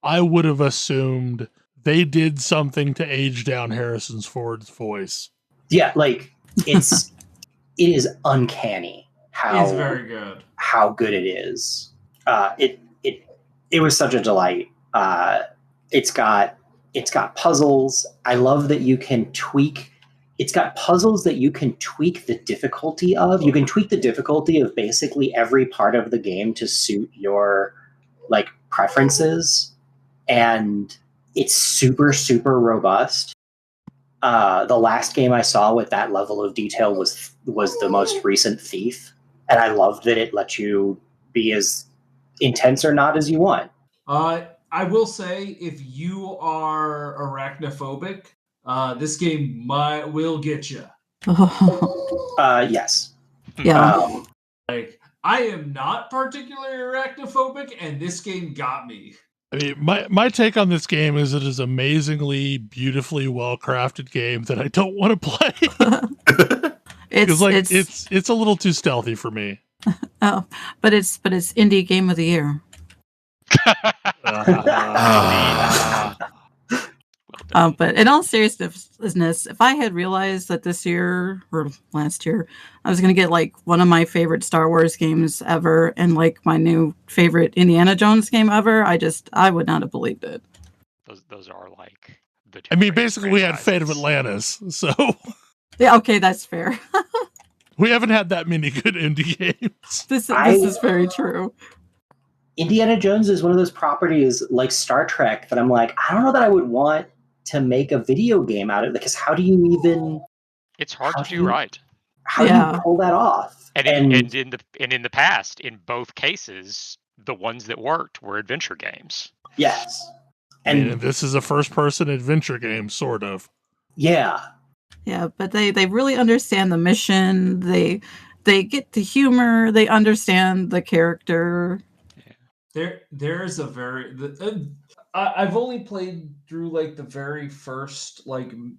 I would have assumed they did something to age down Harrison Ford's voice. Yeah, like it is uncanny It's very good. how good it is. It was such a delight. It's got puzzles. I love that you can tweak. It's got puzzles that you can tweak the difficulty of. You can tweak the difficulty of basically every part of the game to suit your like preferences, and it's super, super robust. The last game I saw with that level of detail was the most recent Thief, and I loved that it let you be as intense or not as you want. I will say, if you are arachnophobic, this game will get you. Yes. Yeah. Like, I am not particularly arachnophobic, and this game got me. I mean, my take on this game is it is amazingly, beautifully well-crafted game that I don't want to play. It's a little too stealthy for me. Oh, but it's indie game of the year. But in all seriousness, if I had realized that this year or last year I was going to get like one of my favorite Star Wars games ever and like my new favorite Indiana Jones game ever, I would not have believed it. Those are like the two. I mean, basically, we had franchises. Fate of Atlantis, so Yeah, okay, that's fair. we haven't had that many good indie games. This is very true. Indiana Jones is one of those properties like Star Trek that I'm like, I don't know that I would want to make a video game out of it, because how do you even? It's hard to do right. How do you pull that off? And in the past, in both cases, the ones that worked were adventure games. Yes, and this is a first-person adventure game, sort of. Yeah. Yeah, but they really understand the mission. They get the humor. They understand the character. There's a very. I've only played through like the very first I'm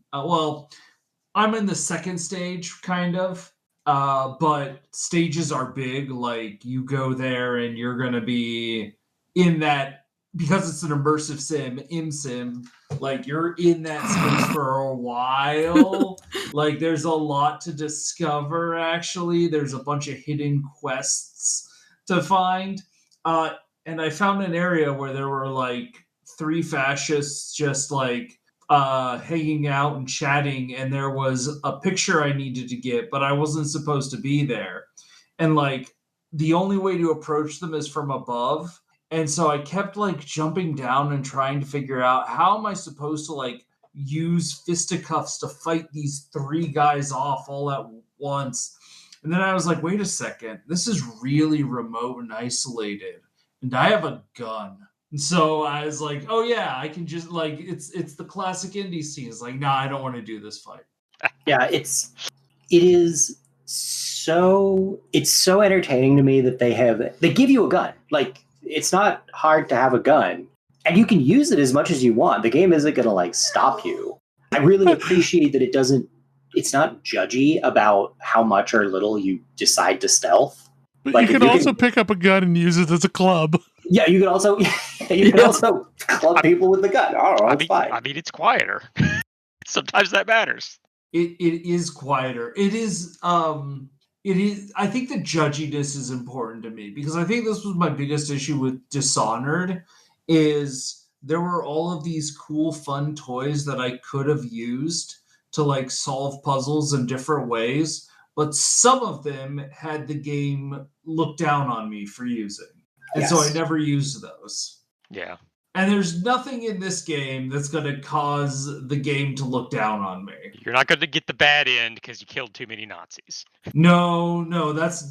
in the second stage kind of, but stages are big. Like you go there and you're gonna be in that, because it's an immersive sim. Like you're in that space for a while. Like there's a lot to discover. Actually, there's a bunch of hidden quests to find. And I found an area where there were like 3 fascists just like hanging out and chatting, and there was a picture I needed to get, but I wasn't supposed to be there. And like the only way to approach them is from above. And so I kept like jumping down and trying to figure out, how am I supposed to like use fisticuffs to fight these 3 guys off all at once? And then I was like, wait a second, this is really remote and isolated, and I have a gun. And so I was like, oh yeah, I can just like, it's the classic indie scene. It's like, nah, I don't want to do this fight. Yeah, it's so entertaining to me that they give you a gun. Like, it's not hard to have a gun, and you can use it as much as you want. The game isn't going to like stop you. I really appreciate that it's not judgy about how much or little you decide to stealth. But like, you can also pick up a gun and use it as a club. Yeah, you can also club people with the gun. Oh, it's fine. I mean, it's quieter. Sometimes that matters. It is quieter. It is. I think the judginess is important to me, because I think this was my biggest issue with Dishonored, is there were all of these cool, fun toys that I could have used to like solve puzzles in different ways, but some of them had the game look down on me for using. And so I never used those. Yeah. And there's nothing in this game that's going to cause the game to look down on me. You're not going to get the bad end because you killed too many Nazis. No, that's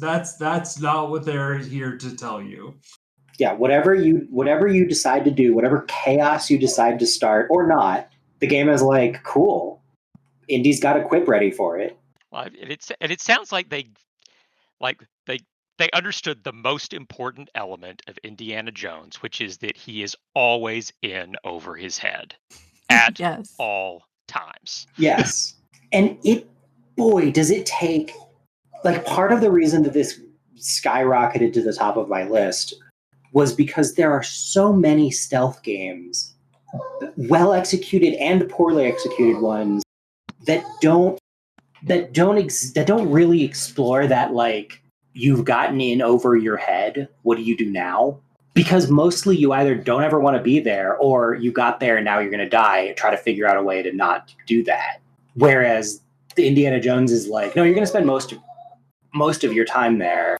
not what they're here to tell you. Yeah, whatever you decide to do, whatever chaos you decide to start or not, the game is like, cool. Indy's got a quip ready for it. Well, and it sounds like they understood the most important element of Indiana Jones, which is that he is always in over his head at all times. Yes. And does it take, like, part of the reason that this skyrocketed to the top of my list was because there are so many stealth games, well executed and poorly executed ones, that don't really explore that, like, you've gotten in over your head, what do you do now? Because mostly you either don't ever want to be there, or you got there and now you're going to die and try to figure out a way to not do that. Whereas the Indiana Jones is like, no, you're going to spend most of your time there.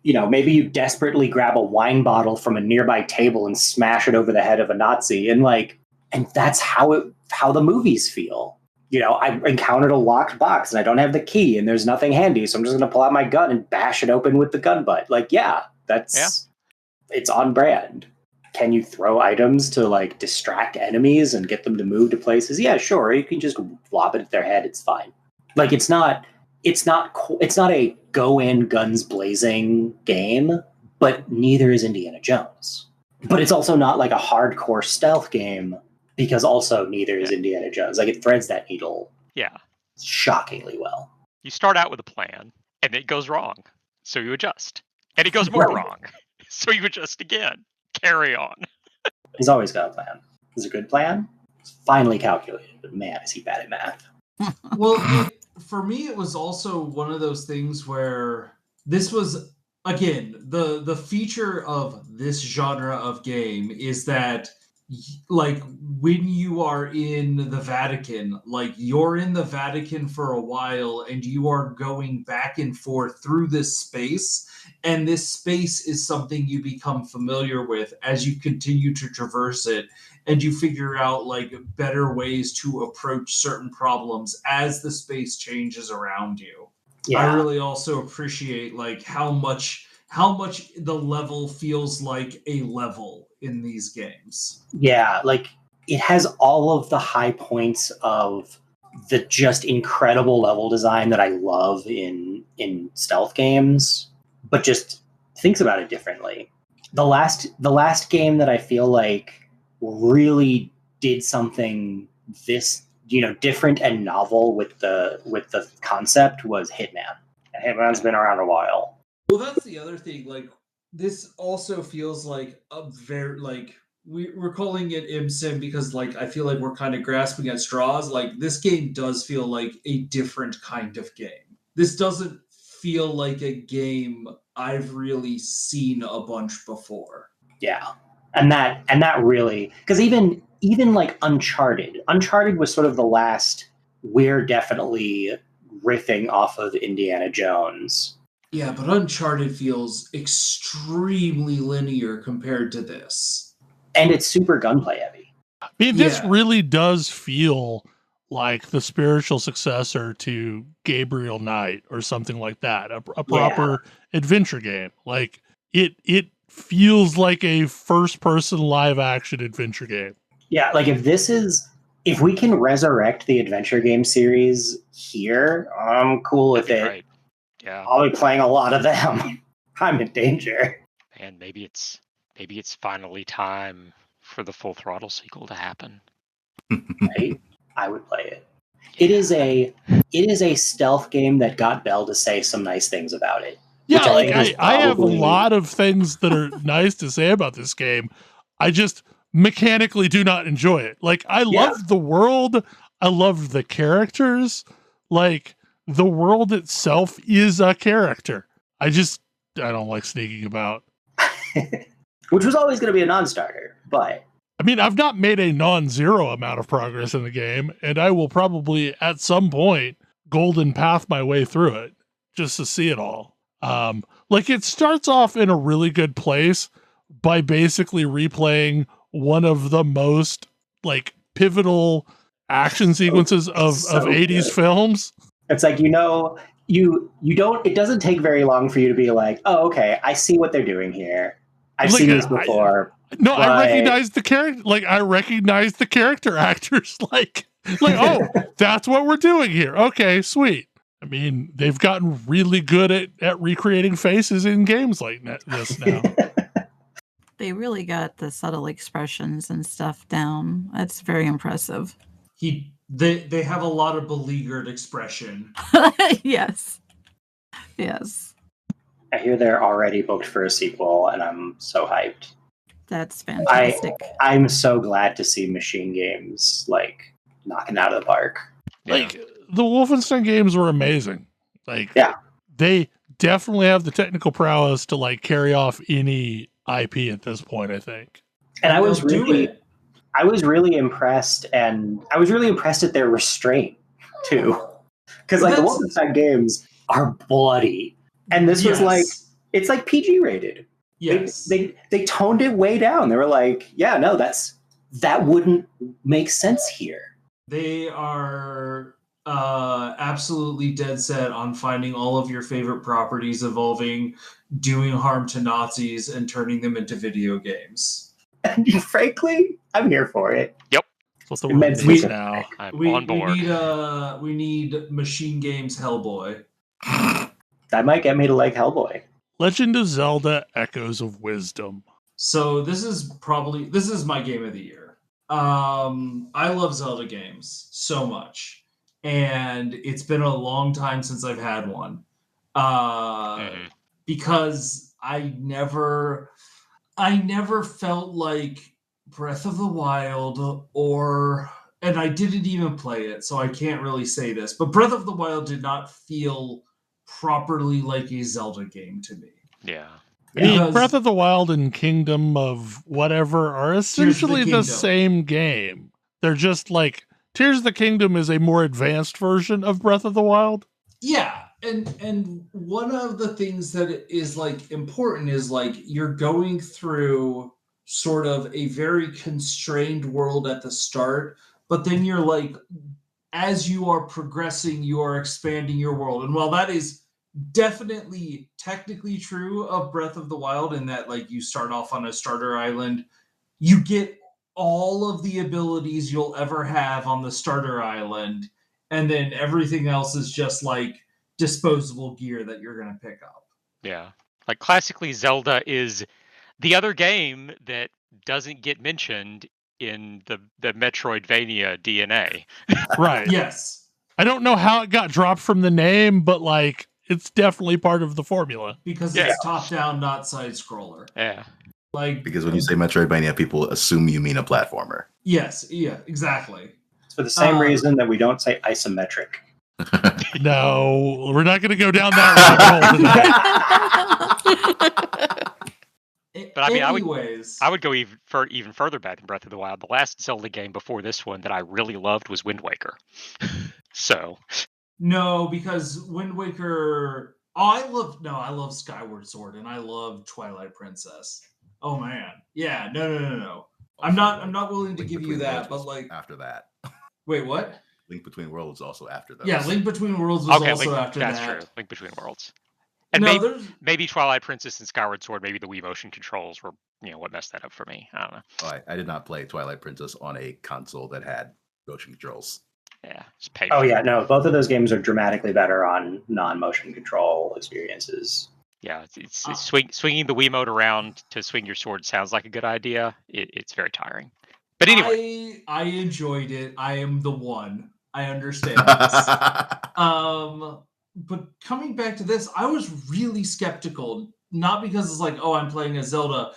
You know, maybe you desperately grab a wine bottle from a nearby table and smash it over the head of a Nazi, and that's how the movies feel. You know, I encountered a locked box and I don't have the key and there's nothing handy, so I'm just going to pull out my gun and bash it open with the gun butt. Like, it's on brand. Can you throw items to, like, distract enemies and get them to move to places? Yeah, sure. You can just lob it at their head. It's fine. Like, it's not a go in guns blazing game, but neither is Indiana Jones. But it's also not like a hardcore stealth game, because also neither is Indiana Jones. Like, it threads that needle shockingly well. You start out with a plan, and it goes wrong, so you adjust. And it goes more wrong, so you adjust again. Carry on. He's always got a plan. It's a good plan. It's finely calculated, but man, is he bad at math. Well, for me, it was also one of those things where this was, again, the feature of this genre of game is that, like, when you are in the Vatican, like, you're in the Vatican for a while and you are going back and forth through this space, and this space is something you become familiar with as you continue to traverse it, and you figure out, like, better ways to approach certain problems as the space changes around you. I really also appreciate, like, how much the level feels like a level in these games. Yeah, like, it has all of the high points of the just incredible level design that I love in stealth games, but just thinks about it differently. The last game that I feel like really did something this, different and novel with the concept was Hitman. And Hitman's been around a while. Well, that's the other thing. Like, this also feels like a very, like, we're calling it ImSim because, like, I feel like we're kind of grasping at straws. Like, this game does feel like a different kind of game. This doesn't feel like a game I've really seen a bunch before. Yeah. And that really, because even like Uncharted was sort of the last, we're definitely riffing off of Indiana Jones. Yeah, but Uncharted feels extremely linear compared to this. And it's super gunplay heavy. I mean, this really does feel like the spiritual successor to Gabriel Knight or something like that. A proper adventure game. Like, it feels like a first-person live-action adventure game. Yeah, like, if we can resurrect the adventure game series here, I'm cool with it. Right. Yeah. I'll be playing a lot of them. I'm in danger. And maybe it's finally time for the Full Throttle sequel to happen. Right? I would play it. It is a stealth game that got Bell to say some nice things about it. Yeah, I have a lot of things that are nice to say about this game. I just mechanically do not enjoy it. Like, I love the world. I love the characters. Like, the world itself is a character. I don't like sneaking about. Which was always going to be a non-starter, but I mean, I've not made a non-zero amount of progress in the game, and I will probably at some point golden path my way through it just to see it all. Like it starts off in a really good place by basically replaying one of the most like pivotal action sequences of 80s good. films. It's like, you don't, it doesn't take very long for you to be like, oh, okay, I see what they're doing here. I've seen this before. I recognize the character. Like I recognize the character actors. Like, oh, that's what we're doing here. Okay, sweet. I mean, they've gotten really good at recreating faces in games like this now. They really got the subtle expressions and stuff down. That's very impressive. They have a lot of beleaguered expression. Yes. I hear they're already booked for a sequel, and I'm so hyped. That's fantastic. I'm so glad to see Machine Games like knocking out of the park. Like the Wolfenstein games were amazing. Like they definitely have the technical prowess to like carry off any IP at this point, I think. And I was really impressed, and I was really impressed at their restraint too. Because like the Wolfenstein games are bloody. And this was like, it's like PG rated. Yes. They toned it way down. They were like, yeah, no, that wouldn't make sense here. They are absolutely dead set on finding all of your favorite properties involving doing harm to Nazis and turning them into video games. And frankly, I'm here for it. Yep. What's the word now? I'm on board. We need Machine Games Hellboy. That might get me to like Hellboy. Legend of Zelda: Echoes of Wisdom. So this is my game of the year. I love Zelda games so much, and it's been a long time since I've had one. Because I never felt like Breath of the Wild and I didn't even play it, so I can't really say this, but Breath of the Wild did not feel properly like a Zelda game to me. Yeah. I mean, Breath of the Wild and Kingdom of whatever are essentially the same game. They're just like Tears of the Kingdom is a more advanced version of Breath of the Wild. Yeah, and one of the things that is like important is like you're going through sort of a very constrained world at the start, but then you're like, as you are progressing, you are expanding your world. And while that is definitely technically true of Breath of the Wild in that like you start off on a starter island, you get all of the abilities you'll ever have on the starter island, and then everything else is just like disposable gear that you're going to pick up. Yeah. Like classically, Zelda is the other game that doesn't get mentioned in the Metroidvania DNA. Right. Yes. I don't know how it got dropped from the name, but like it's definitely part of the formula. Because it's top-down, not side-scroller. Yeah. Like because when you say Metroidvania, people assume you mean a platformer. Yes, yeah, exactly. It's for the same reason that we don't say isometric. No, we're not going to go down that rabbit hole tonight. But I mean, I would go even further back than Breath of the Wild. The last Zelda game before this one that I really loved was Wind Waker. So no, because Wind Waker. I love Skyward Sword and I love Twilight Princess. Oh man, yeah, no. I'm not willing to give you that, but like after that. Wait, what? Link Between Worlds also after that. Yeah, Link Between Worlds was also after that. That's true. Link Between Worlds. And maybe Twilight Princess and Skyward Sword, maybe the Wii motion controls were, what messed that up for me. I don't know. Oh, I did not play Twilight Princess on a console that had motion controls. Yeah, it's painful. Oh yeah, no, both of those games are dramatically better on non-motion control experiences. Yeah, it's swinging the Wiimote around to swing your sword sounds like a good idea. It's very tiring. But anyway, I enjoyed it. I am the one. I understand this. But coming back to this, I was really skeptical. Not because it's like, oh, I'm playing a Zelda.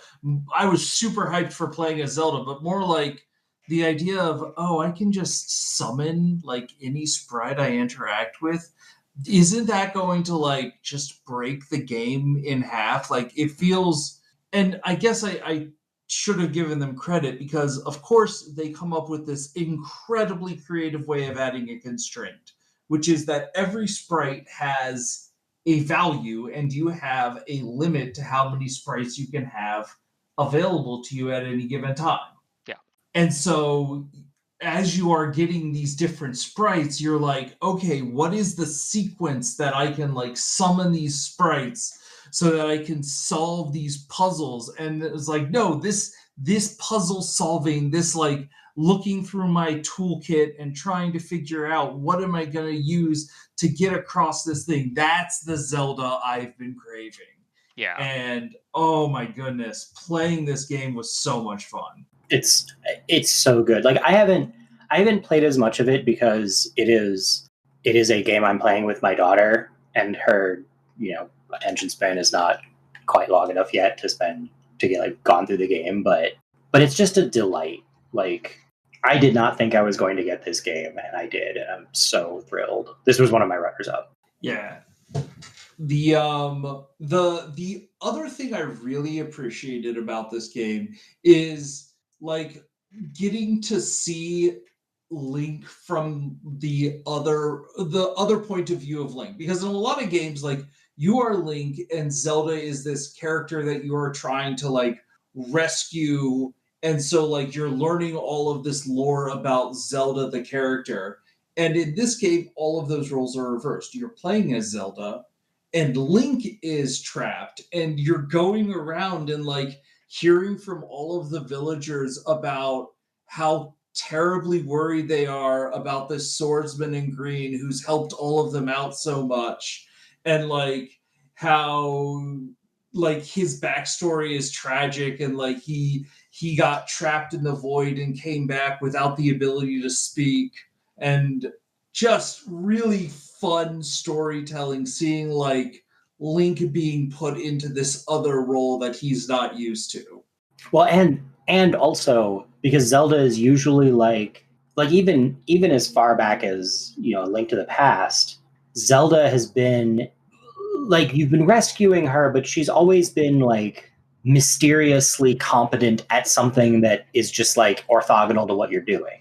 I was super hyped for playing a Zelda, but more like the idea of, oh, I can just summon like any sprite I interact with. Isn't that going to like just break the game in half? Like it feels, and I guess I should have given them credit because, of course, they come up with this incredibly creative way of adding a constraint, which is that every sprite has a value and you have a limit to how many sprites you can have available to you at any given time. Yeah. And so as you are getting these different sprites, you're like, okay, what is the sequence that I can like summon these sprites so that I can solve these puzzles? And it was like, no, this puzzle solving, this like looking through my toolkit and trying to figure out what am I going to use to get across this thing. That's the Zelda I've been craving. Yeah. And oh my goodness, playing this game was so much fun. It's so good. Like I haven't played as much of it because it is a game I'm playing with my daughter, and her, attention span is not quite long enough yet to get like gone through the game, but it's just a delight. Like I did not think I was going to get this game, and I did, and I'm so thrilled. This was one of my runners up. Yeah. The other thing I really appreciated about this game is like getting to see Link from the other point of view of Link, because in a lot of games, like you are Link and Zelda is this character that you are trying to like rescue, and so like you're learning all of this lore about Zelda the character. And in this game, all of those roles are reversed. You're playing as Zelda, and Link is trapped, and you're going around and like hearing from all of the villagers about how terribly worried they are about this swordsman in green who's helped all of them out so much, and like how like his backstory is tragic, and like he got trapped in the void and came back without the ability to speak, and just really fun storytelling, seeing like Link being put into this other role that he's not used to. Well, and also because Zelda is usually like even as far back as Link to the Past, Zelda has been like you've been rescuing her, but she's always been like mysteriously competent at something that is just like orthogonal to what you're doing.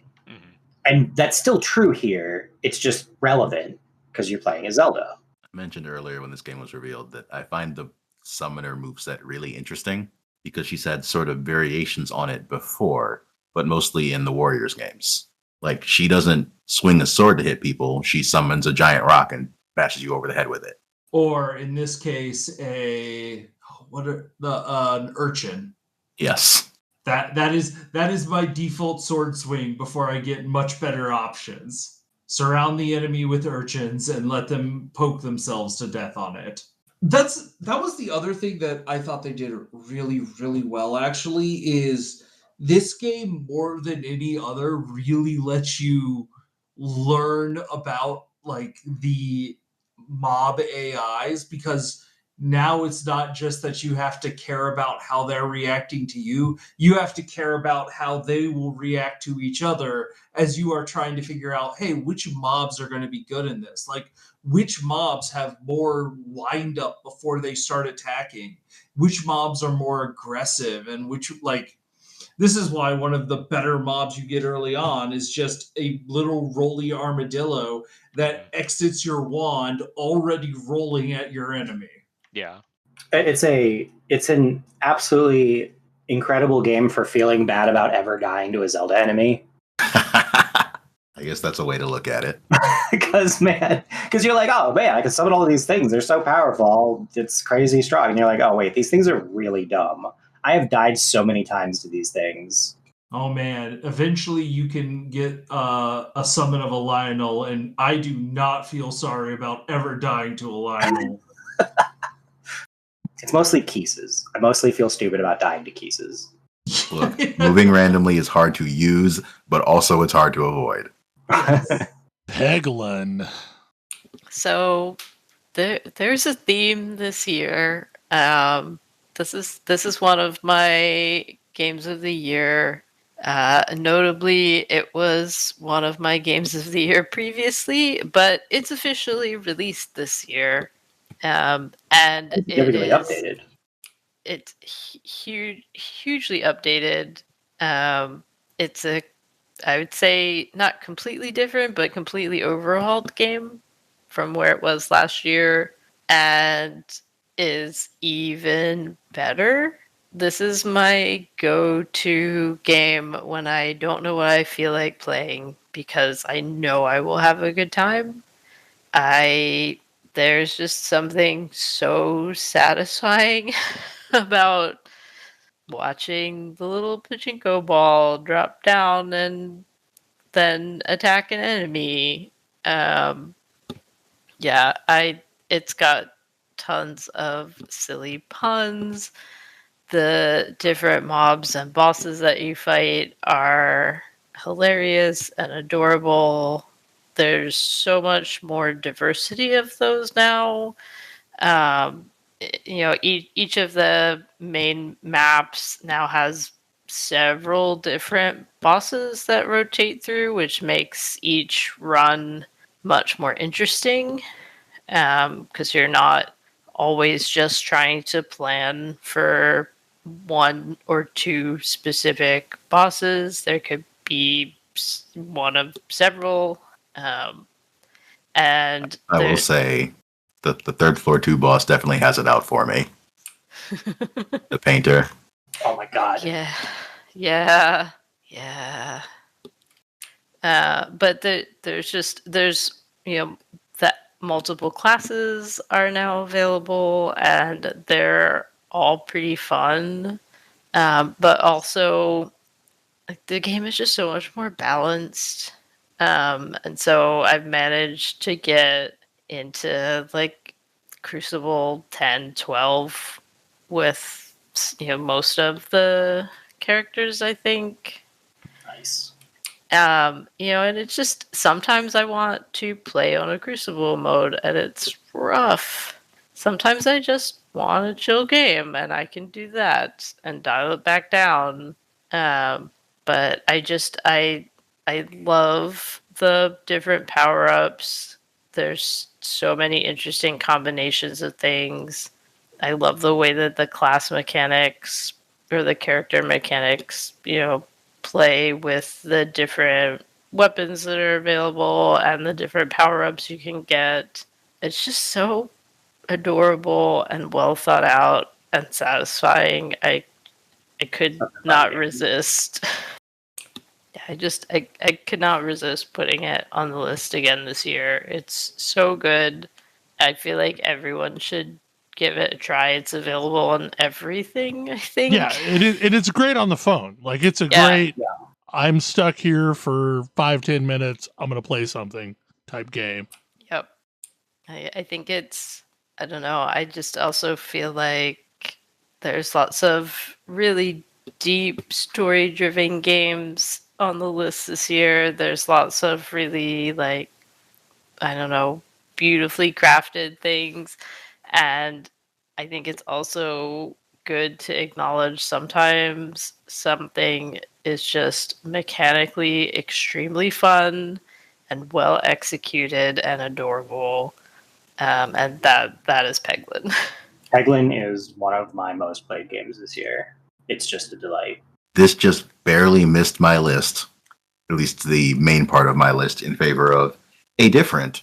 And that's still true here. It's just relevant because you're playing as Zelda. I mentioned earlier when this game was revealed that I find the summoner moveset really interesting because she's had sort of variations on it before, but mostly in the Warriors games. Like she doesn't swing a sword to hit people. She summons a giant rock and bashes you over the head with it. Or in this case, an urchin. Yes. That is my default sword swing before I get much better options. Surround the enemy with urchins and let them poke themselves to death on it. That was the other thing that I thought they did really, really well, actually, is this game, more than any other, really lets you learn about like the mob AIs, because now it's not just that you have to care about how they're reacting to you. You have to care about how they will react to each other as you are trying to figure out, hey, which mobs are going to be good in this? Like, which mobs have more wind up before they start attacking? Which mobs are more aggressive? And which, like, this is why one of the better mobs you get early on is just a little roly armadillo that exits your wand already rolling at your enemy. Yeah. It's an absolutely incredible game for feeling bad about ever dying to a Zelda enemy. I guess that's a way to look at it. Because you're like, oh man, I can summon all of these things. They're so powerful. It's crazy strong. And you're like, oh wait, these things are really dumb. I have died so many times to these things. Oh man, eventually you can get a summon of a Lionel, and I do not feel sorry about ever dying to a Lionel. It's mostly Keeses. I mostly feel stupid about dying to Keeses. Look, moving randomly is hard to use, but also it's hard to avoid. Peglin. So there's a theme this year. This is one of my games of the year. Notably, it was one of my games of the year previously, but it's officially released this year. And it Significantly is updated. it's hugely updated. It's a, I would say, not completely different, but completely overhauled game from where it was last year, and is even better. This is my go-to game when I don't know what I feel like playing, because I know I will have a good time. There's just something so satisfying about watching the little pachinko ball drop down and then attack an enemy. Um, yeah, it's got tons of silly puns. The different mobs and bosses that you fight are hilarious and adorable. There's so much more diversity of those now. Um, each of the main maps now has several different bosses that rotate through, which makes each run much more interesting, because you're not always just trying to plan for one or two specific bosses. There could be one of several. And I will say the third floor 2 boss definitely has it out for me. The painter. Oh my god. Yeah. But there's that multiple classes are now available, and they're all pretty fun. But also, like, the game is just so much more balanced. And so I've managed to get into like Crucible 10, 12 with most of the characters, I think. Nice. And it's just, sometimes I want to play on a Crucible mode and it's rough. Sometimes I just want a chill game and I can do that and dial it back down. But I love the different power-ups. There's so many interesting combinations of things. I love the way that the class mechanics or the character mechanics, play with the different weapons that are available and the different power-ups you can get. It's just so adorable and well thought out and satisfying. I could not resist. I could not resist putting it on the list again this year. It's so good. I feel like everyone should give it a try. It's available on everything, I think. Yeah, it's great on the phone. Like, it's a great, I'm stuck here for 5-10 minutes, I'm going to play something type game. Yep. I think it's, I don't know, I just also feel like there's lots of really deep story-driven games on the list this year. There's lots of really, like, I don't know, beautifully crafted things. And I think it's also good to acknowledge sometimes something is just mechanically extremely fun and well executed and adorable. And that is Peglin. Peglin is one of my most played games this year. It's just a delight. This just barely missed my list, at least the main part of my list, in favor of a different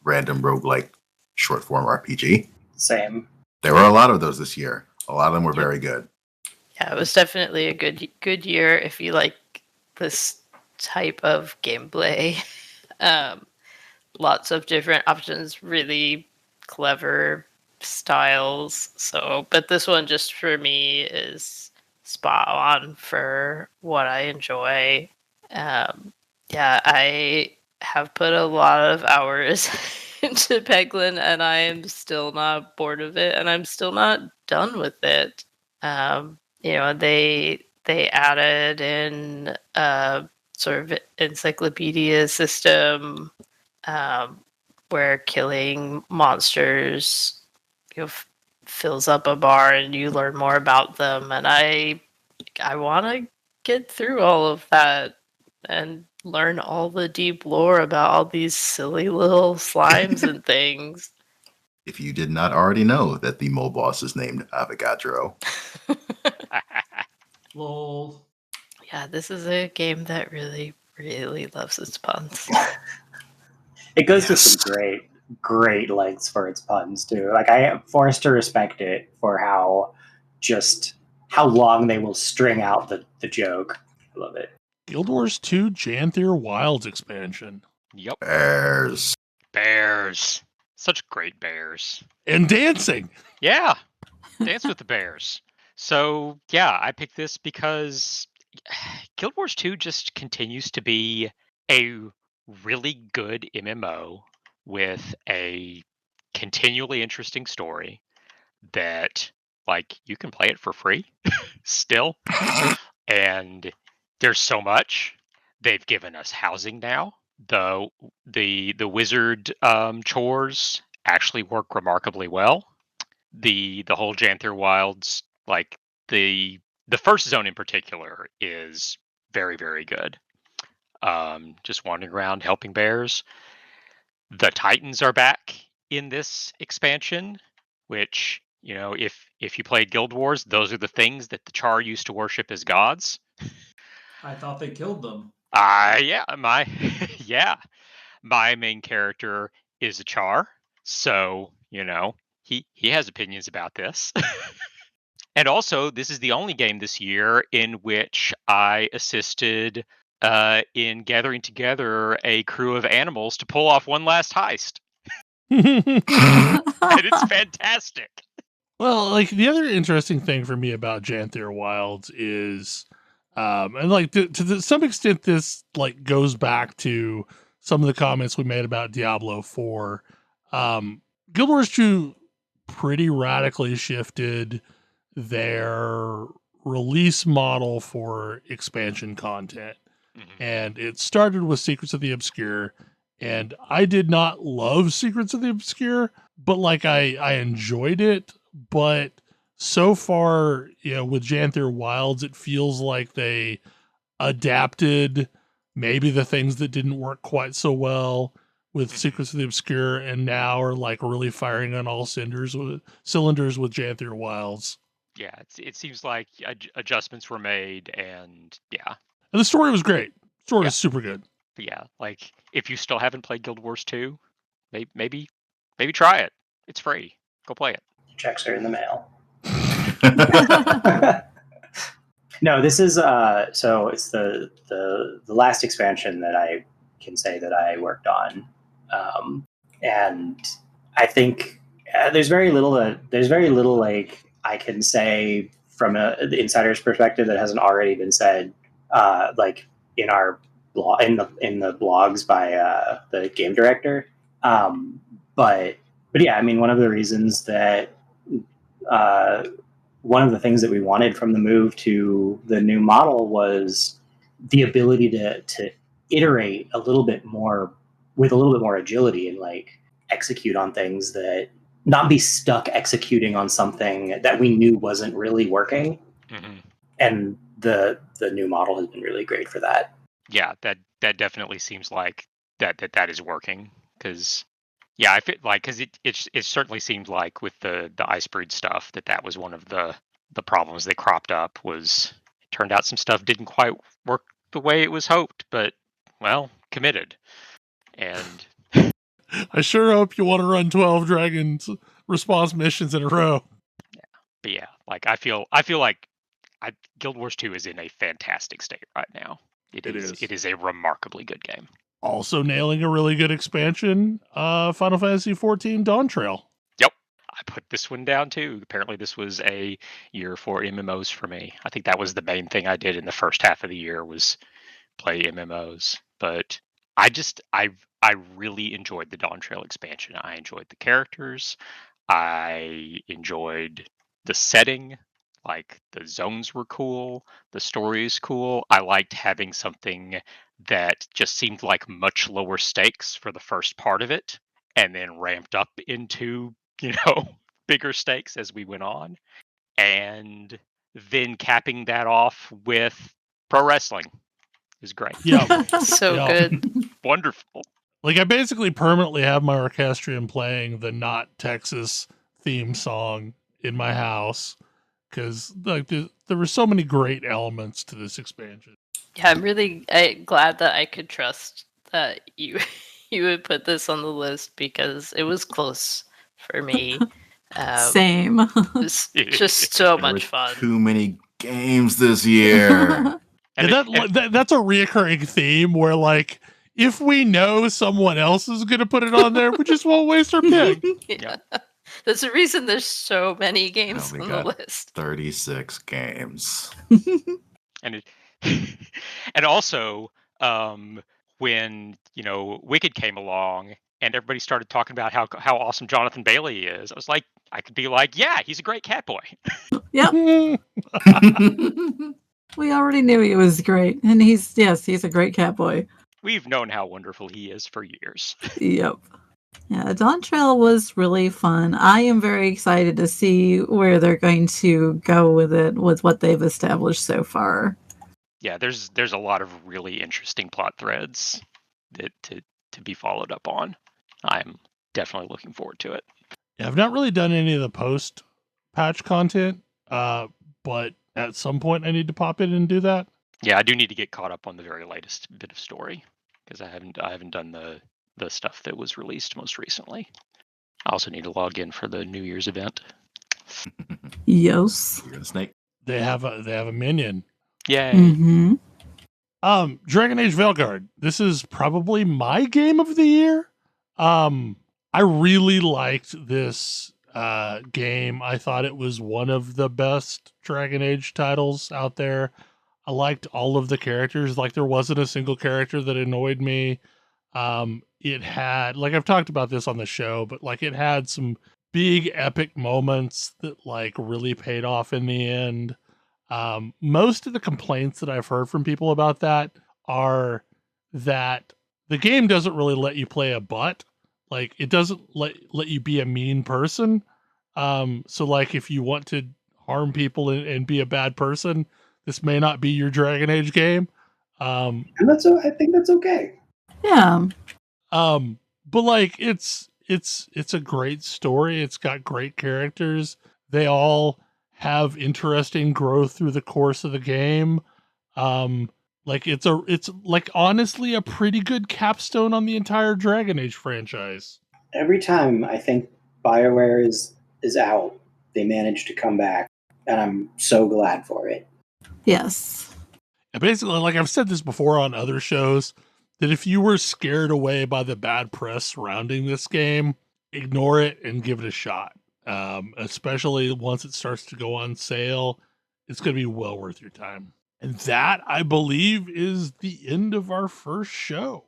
random roguelike short form RPG. Same. There were a lot of those this year. A lot of them were very good. Yeah, it was definitely a good year if you like this type of gameplay. Lots of different options, really clever styles. So, but this one just for me is spot on for what I enjoy. I have put a lot of hours into Peglin, and I am still not bored of it, and I'm still not done with it. They added in a sort of encyclopedia system, where killing monsters fills up a bar and you learn more about them, and I want to get through all of that and learn all the deep lore about all these silly little slimes and things. If you did not already know that the mole boss is named Avogadro. Lol. Yeah, this is a game that really, really loves its puns. It goes to some Yes. great lengths for its puns too. Like, I am forced to respect it for how long they will string out the joke. I love it. Guild Wars 2 Janthir Wilds expansion. Yep. Bears. Such great bears. And dancing. Yeah. Dance with the bears. So, yeah, I picked this because Guild Wars 2 just continues to be a really good MMO with a continually interesting story that, like, you can play it for free still. And there's so much. They've given us housing now. The wizard chores actually work remarkably well. The whole Janthir Wilds, like the first zone in particular, is very, very good. Just wandering around helping bears. The Titans are back in this expansion, which, you know, if you played Guild Wars, those are the things that the Char used to worship as gods. I thought they killed them. Yeah, my main character is a Char, so, you know, he has opinions about this. And also, this is the only game this year in which I assisted in gathering together a crew of animals to pull off one last heist. And it's fantastic. Well, like the other interesting thing for me about Janthir Wilds is, and like to some extent, this like goes back to some of the comments we made about Diablo 4. Guild Wars 2 pretty radically shifted their release model for expansion content. Mm-hmm. And it started with Secrets of the Obscure. And I did not love Secrets of the Obscure, but like I enjoyed it. But so far, you know, with Janthir Wilds, it feels like they adapted maybe the things that didn't work quite so well with Secrets of the Obscure, and now are like really firing on all cylinders with Janthir Wilds. Yeah, it seems like adjustments were made, and yeah. And the story was great. The story Yeah. was super good. But yeah, like if you still haven't played Guild Wars 2, maybe try it. It's free. Go play it. Checks are in the mail. No, this is so it's the last expansion that I can say that I worked on, and I think there's very little like I can say from the insider's perspective that hasn't already been said, like in our blog in the blogs by the game director, but yeah, I mean, one of the reasons that one of the things that we wanted from the move to the new model was the ability to iterate a little bit more with a little bit more agility and like execute on things, that not be stuck executing on something that we knew wasn't really working. Mm-hmm. And the new model has been really great for that. Yeah, that definitely seems like that is working, because yeah, I feel like, because it certainly seemed like with the Icebreed stuff that was one of the problems that cropped up. Was it turned out some stuff didn't quite work the way it was hoped, but well, committed. And I sure hope you want to run 12 Dragons response missions in a row. But yeah, like I feel like Guild Wars 2 is in a fantastic state right now. It is a remarkably good game. Also nailing a really good expansion, Final Fantasy XIV Dawntrail. Yep, I put this one down too. Apparently this was a year for MMOs for me. I think that was the main thing I did in the first half of the year, was play MMOs. But I really enjoyed the Dawntrail expansion. I enjoyed the characters. I enjoyed the setting. Like, the zones were cool, the story is cool. I liked having something that just seemed like much lower stakes for the first part of it, and then ramped up into, bigger stakes as we went on. And then capping that off with pro wrestling is great. Yeah. So Yeah. good. Wonderful. Like, I basically permanently have my orchestrion playing the Not Texas theme song in my house because like there were so many great elements to this expansion. Yeah, I'm really glad that I could trust that you you would put this on the list because it was close for me. Same. It's just so There were much fun. too many games this year. And that's a reoccurring theme where, like, if we know someone else is going to put it on there, we just won't waste our pick. Yeah. There's a reason there's so many games we on got the list. 36 games. And and also when Wicked came along and everybody started talking about how awesome Jonathan Bailey is, I was like, I could be like, yeah, he's a great cat boy. Yep. We already knew he was great, and he's a great cat boy. We've known how wonderful he is for years. Yep. Yeah, Dawntrail was really fun. I am very excited to see where they're going to go with it, with what they've established so far. Yeah, there's a lot of really interesting plot threads that to be followed up on. I'm definitely looking forward to it. Yeah, I've not really done any of the post-patch content, but at some point I need to pop in and do that. Yeah, I do need to get caught up on the very latest bit of story because I haven't done the stuff that was released most recently. I also need to log in for the New Year's event. Yes. You're a snake. They have a minion. Yay. Mm-hmm. Dragon Age Veilguard. This is probably my game of the year. I really liked this game. I thought it was one of the best Dragon Age titles out there. I liked all of the characters. Like, there wasn't a single character that annoyed me. It had, like, I've talked about this on the show, but like, it had some big epic moments that like really paid off in the end. Most of the complaints that I've heard from people about that are that the game doesn't really let you play a butt. Like, it doesn't let you be a mean person. So like, if you want to harm people and be a bad person, this may not be your Dragon Age game. And I think that's okay. Yeah. But like, it's a great story. It's got great characters. They all have interesting growth through the course of the game. Like, it's like honestly a pretty good capstone on the entire Dragon Age franchise. Every time I think BioWare is out, they manage to come back, and I'm so glad for it. Yes. And basically, like I've said this before on other shows, that if you were scared away by the bad press surrounding this game, ignore it and give it a shot. Especially once it starts to go on sale, it's going to be well worth your time. And that, I believe, is the end of our first show.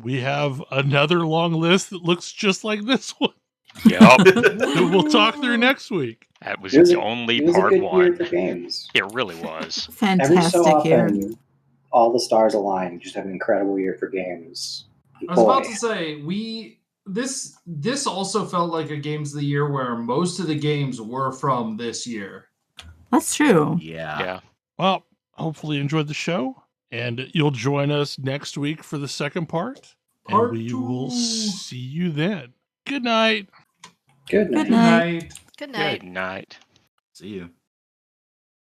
We have another long list that looks just like this one. Yep. That we'll talk through next week. That was It only was part a good one. year for games. It really was. Fantastic Every so year. often, all the stars align. You just have an incredible year for games. I was about to say, this also felt like a Games of the Year where most of the games were from this year. That's true. Yeah. Well, hopefully you enjoyed the show, and you'll join us next week for the second part. Part and we 2. will see you then. Good night. Good night. Good night. Good night. Good night. See you.